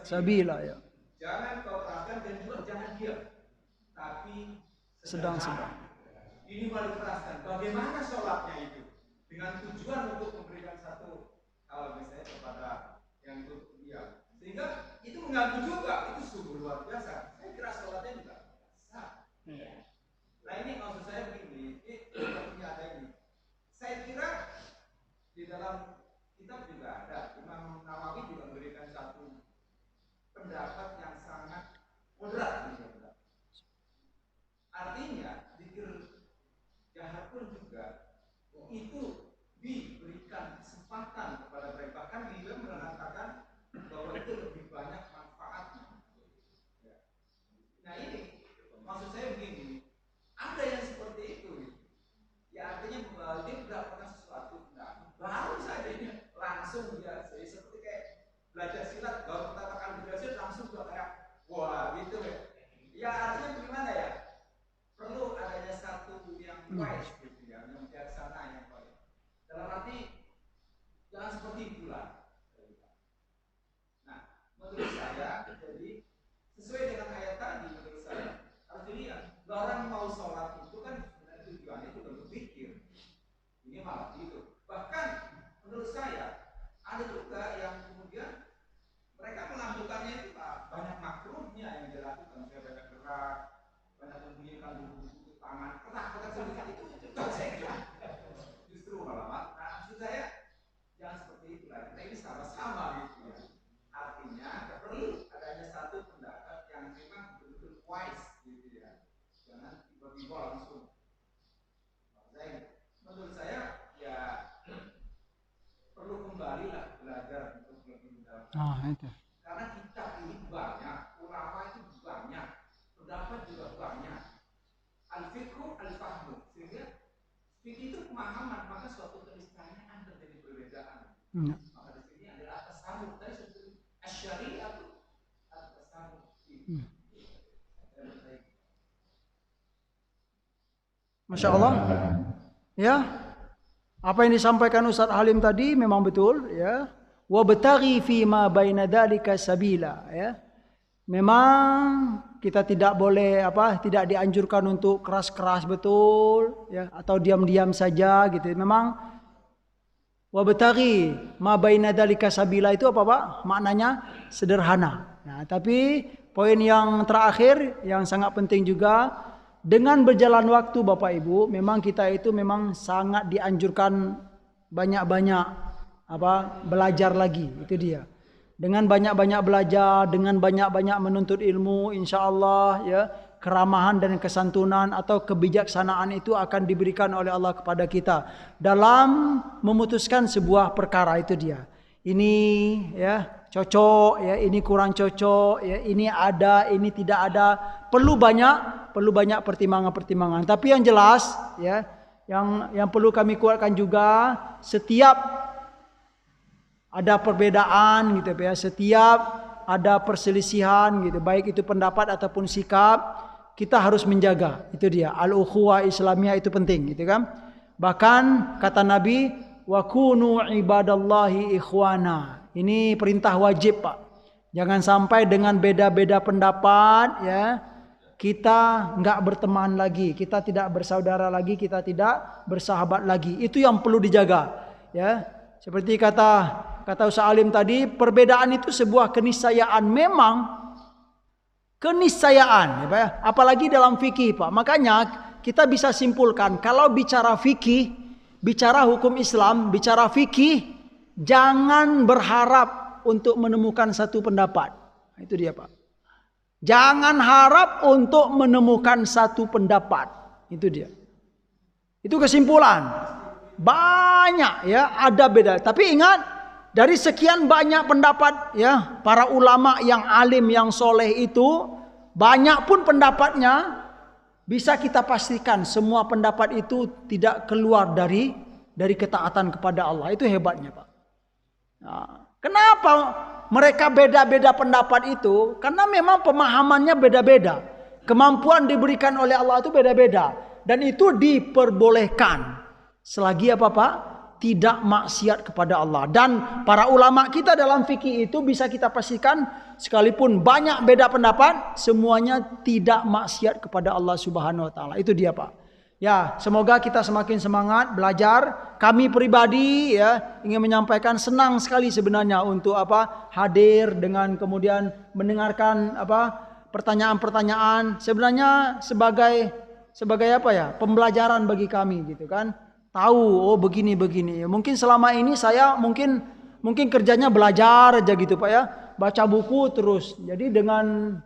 Speaker 1: sabila ya.
Speaker 4: Jangan kau keraskan dan juga jangan diam. Tapi
Speaker 1: sedang.
Speaker 4: Ini malah keraskan. Bagaimana sholatnya itu? Dengan tujuan untuk memberikan satu hal misalnya kepada yang itu diam. Sehingga itu mengganggu juga. Itu sungguh luar biasa. Saya kira sholatnya juga sah. Nah ini maksud saya begini. Ini ada ini. Saya kira di dalam kitab juga ada. Imam Nawawi juga memberikan satu pendapat yang sangat moderat. Artinya zikir jahar pun juga itu diberikan kesempatan kepada mereka. Bahkan dia mengatakan bahwa itu lebih banyak manfaatnya. Nah ini maksud saya begini, ada yang seperti itu. Ya artinya dia tidak pernah sesuatu, baru saja ini langsung dia seperti kayak belajar silat, baru pertama kali belajar silat langsung juga kayak wah gitu ya. Ya artinya bagaimana ya? Perlu adanya satu yang wise gitu ya, yang bijaksana yang baik. Dalam arti jangan seperti itulah. Nah, menurut saya jadi sesuai dengan ayat tadi menurut saya harus dilihat. Orang mau sholat itu kan sebenarnya tujuannya itu untuk berpikir. Ini malah gitu. Bahkan menurut saya ada juga yang kemudian mereka melakukannya itu banyak makruhnya yang dilakukan, saya banyak gerak, banyak membunyikan buku tangan, kotak sedikit itu juga saya kira justru malah maksud saya jangan seperti itu lah. Kita ini sama-sama gitu ya. Artinya perlu adanya satu pendapat yang memang betul-betul wise gitu ya. Jangan tiba-tiba langsung. Menurut saya ya perlu kembali lah belajar untuk lebih mendalam.
Speaker 1: Itu.
Speaker 4: Karena kitab ini banyak, ulama itu banyak, pendapat juga banyak. Al-fiqhu al-fahmu, sehingga fikih itu pemahaman, maka suatu keniscayaan terjadi perbedaan. Maka di sini adalah tasawuf. Tadi sebetulnya asy-syari'ah itu tasawuf.
Speaker 1: Masya Allah. Ya, apa yang disampaikan Ustaz Halim tadi memang betul ya. Wa bataghi fi ma baina dzalika sabila ya. Memang kita tidak boleh tidak dianjurkan untuk keras-keras betul ya atau diam-diam saja gitu. Memang wa bataghi ma baina dzalika sabila itu apa Pak? Maknanya sederhana. Nah, tapi poin yang terakhir yang sangat penting juga, dengan berjalan waktu Bapak Ibu, memang kita itu memang sangat dianjurkan banyak-banyak belajar lagi, itu dia. Dengan banyak-banyak belajar, dengan banyak-banyak menuntut ilmu, insya Allah ya keramahan dan kesantunan atau kebijaksanaan itu akan diberikan oleh Allah kepada kita dalam memutuskan sebuah perkara, itu dia. Ini ya cocok, ya ini kurang cocok, ya ini ada, ini tidak ada. Perlu banyak pertimbangan-pertimbangan. Tapi yang jelas, ya, yang perlu kami kuatkan juga, setiap ada perbedaan gitu ya, setiap ada perselisihan gitu, baik itu pendapat ataupun sikap, kita harus menjaga. Itu dia, al-ukhuwah Islamiyah itu penting, gitu kan? Bahkan kata Nabi, wa kunu ibadallahi ikhwana. Ini perintah wajib, Pak. Jangan sampai dengan beda-beda pendapat, ya, kita nggak berteman lagi, kita tidak bersaudara lagi, kita tidak bersahabat lagi. Itu yang perlu dijaga, ya. Seperti kata Ustaz Alim tadi, perbedaan itu sebuah keniscayaan, memang keniscayaan, ya Pak, ya. Apalagi dalam fikih, Pak. Makanya kita bisa simpulkan, kalau bicara fikih, bicara hukum Islam, bicara fikih, jangan berharap untuk menemukan satu pendapat. Itu dia, Pak. Jangan harap untuk menemukan satu pendapat. Itu dia. Itu kesimpulan. Banyak, ya, ada beda. Tapi ingat, dari sekian banyak pendapat, ya, para ulama yang alim, yang soleh itu, banyak pun pendapatnya, bisa kita pastikan semua pendapat itu tidak keluar dari ketaatan kepada Allah. Itu hebatnya, Pak. Nah, kenapa mereka beda-beda pendapat itu? Karena memang pemahamannya beda-beda. Kemampuan diberikan oleh Allah itu beda-beda. Dan itu diperbolehkan. Selagi apa, Pak? Tidak maksiat kepada Allah. Dan para ulama kita dalam fikih itu bisa kita pastikan, sekalipun banyak beda pendapat, semuanya tidak maksiat kepada Allah Subhanahu wa taala. Itu dia, Pak. Ya, semoga kita semakin semangat belajar. Kami pribadi, ya, ingin menyampaikan, senang sekali sebenarnya untuk apa? Hadir dengan kemudian mendengarkan apa? Pertanyaan-pertanyaan. Sebenarnya sebagai apa ya? Pembelajaran bagi kami, gitu kan. Tahu, oh begini. Mungkin selama ini saya mungkin kerjanya belajar aja gitu, Pak, ya. Baca buku terus. Jadi dengan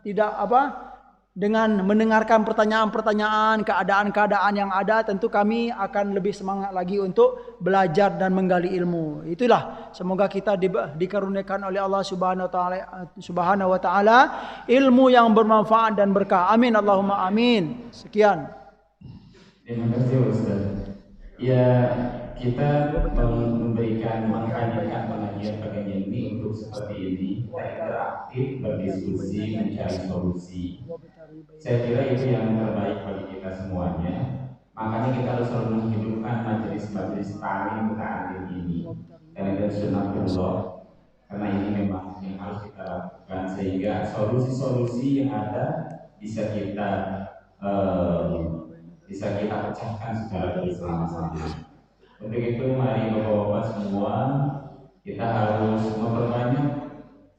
Speaker 1: dengan mendengarkan pertanyaan-pertanyaan, keadaan-keadaan yang ada, tentu kami akan lebih semangat lagi untuk belajar dan menggali ilmu. Itulah, semoga kita dikaruniakan oleh Allah Subhanahu wa taala ilmu yang bermanfaat dan berkah. Amin Allahumma amin. Sekian.
Speaker 2: Terima kasih, Ustaz. Ya, kita memberikan, menghadirkan pengajian ini untuk seperti ini, kita interaktif, berdiskusi, mencari solusi. Saya kira itu yang terbaik bagi kita semuanya. Makanya kita harus selalu menghidupkan majelis-majelis paling ta'lim ini. Karena itu sunnatullah. Karena ini memang yang harus kita lakukan, sehingga solusi-solusi yang ada bisa kita pecahkan secara bersama-sama. Untuk itu mari Bapak-bapak semua, kita harus memperbanyak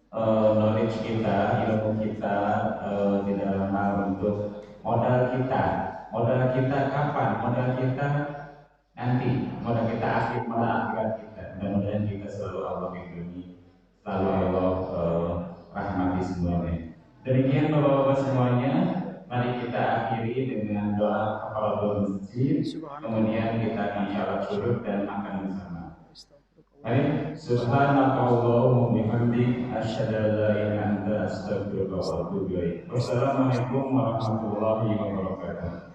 Speaker 2: knowledge kita, ilmu kita di dalam hal untuk modal kita. Modal kita kapan? Modal kita nanti. Modal kita akhir, modal akhirat kita. Mudah-mudahan kita selalu Allah lindungi, selalu Allah rahmati semuanya. Demikian Bapak-bapak semuanya. Mari kita akhiri dengan doa kafaratul masjid. Kemudian kita akan syarat syuruk dan makan bersama. Mari, subhanakallahumma bihamdik, asyhadu an la ilaha illa anta, astaghfiruka wa atubu ilaik. Wassalamualaikum warahmatullahi wabarakatuh.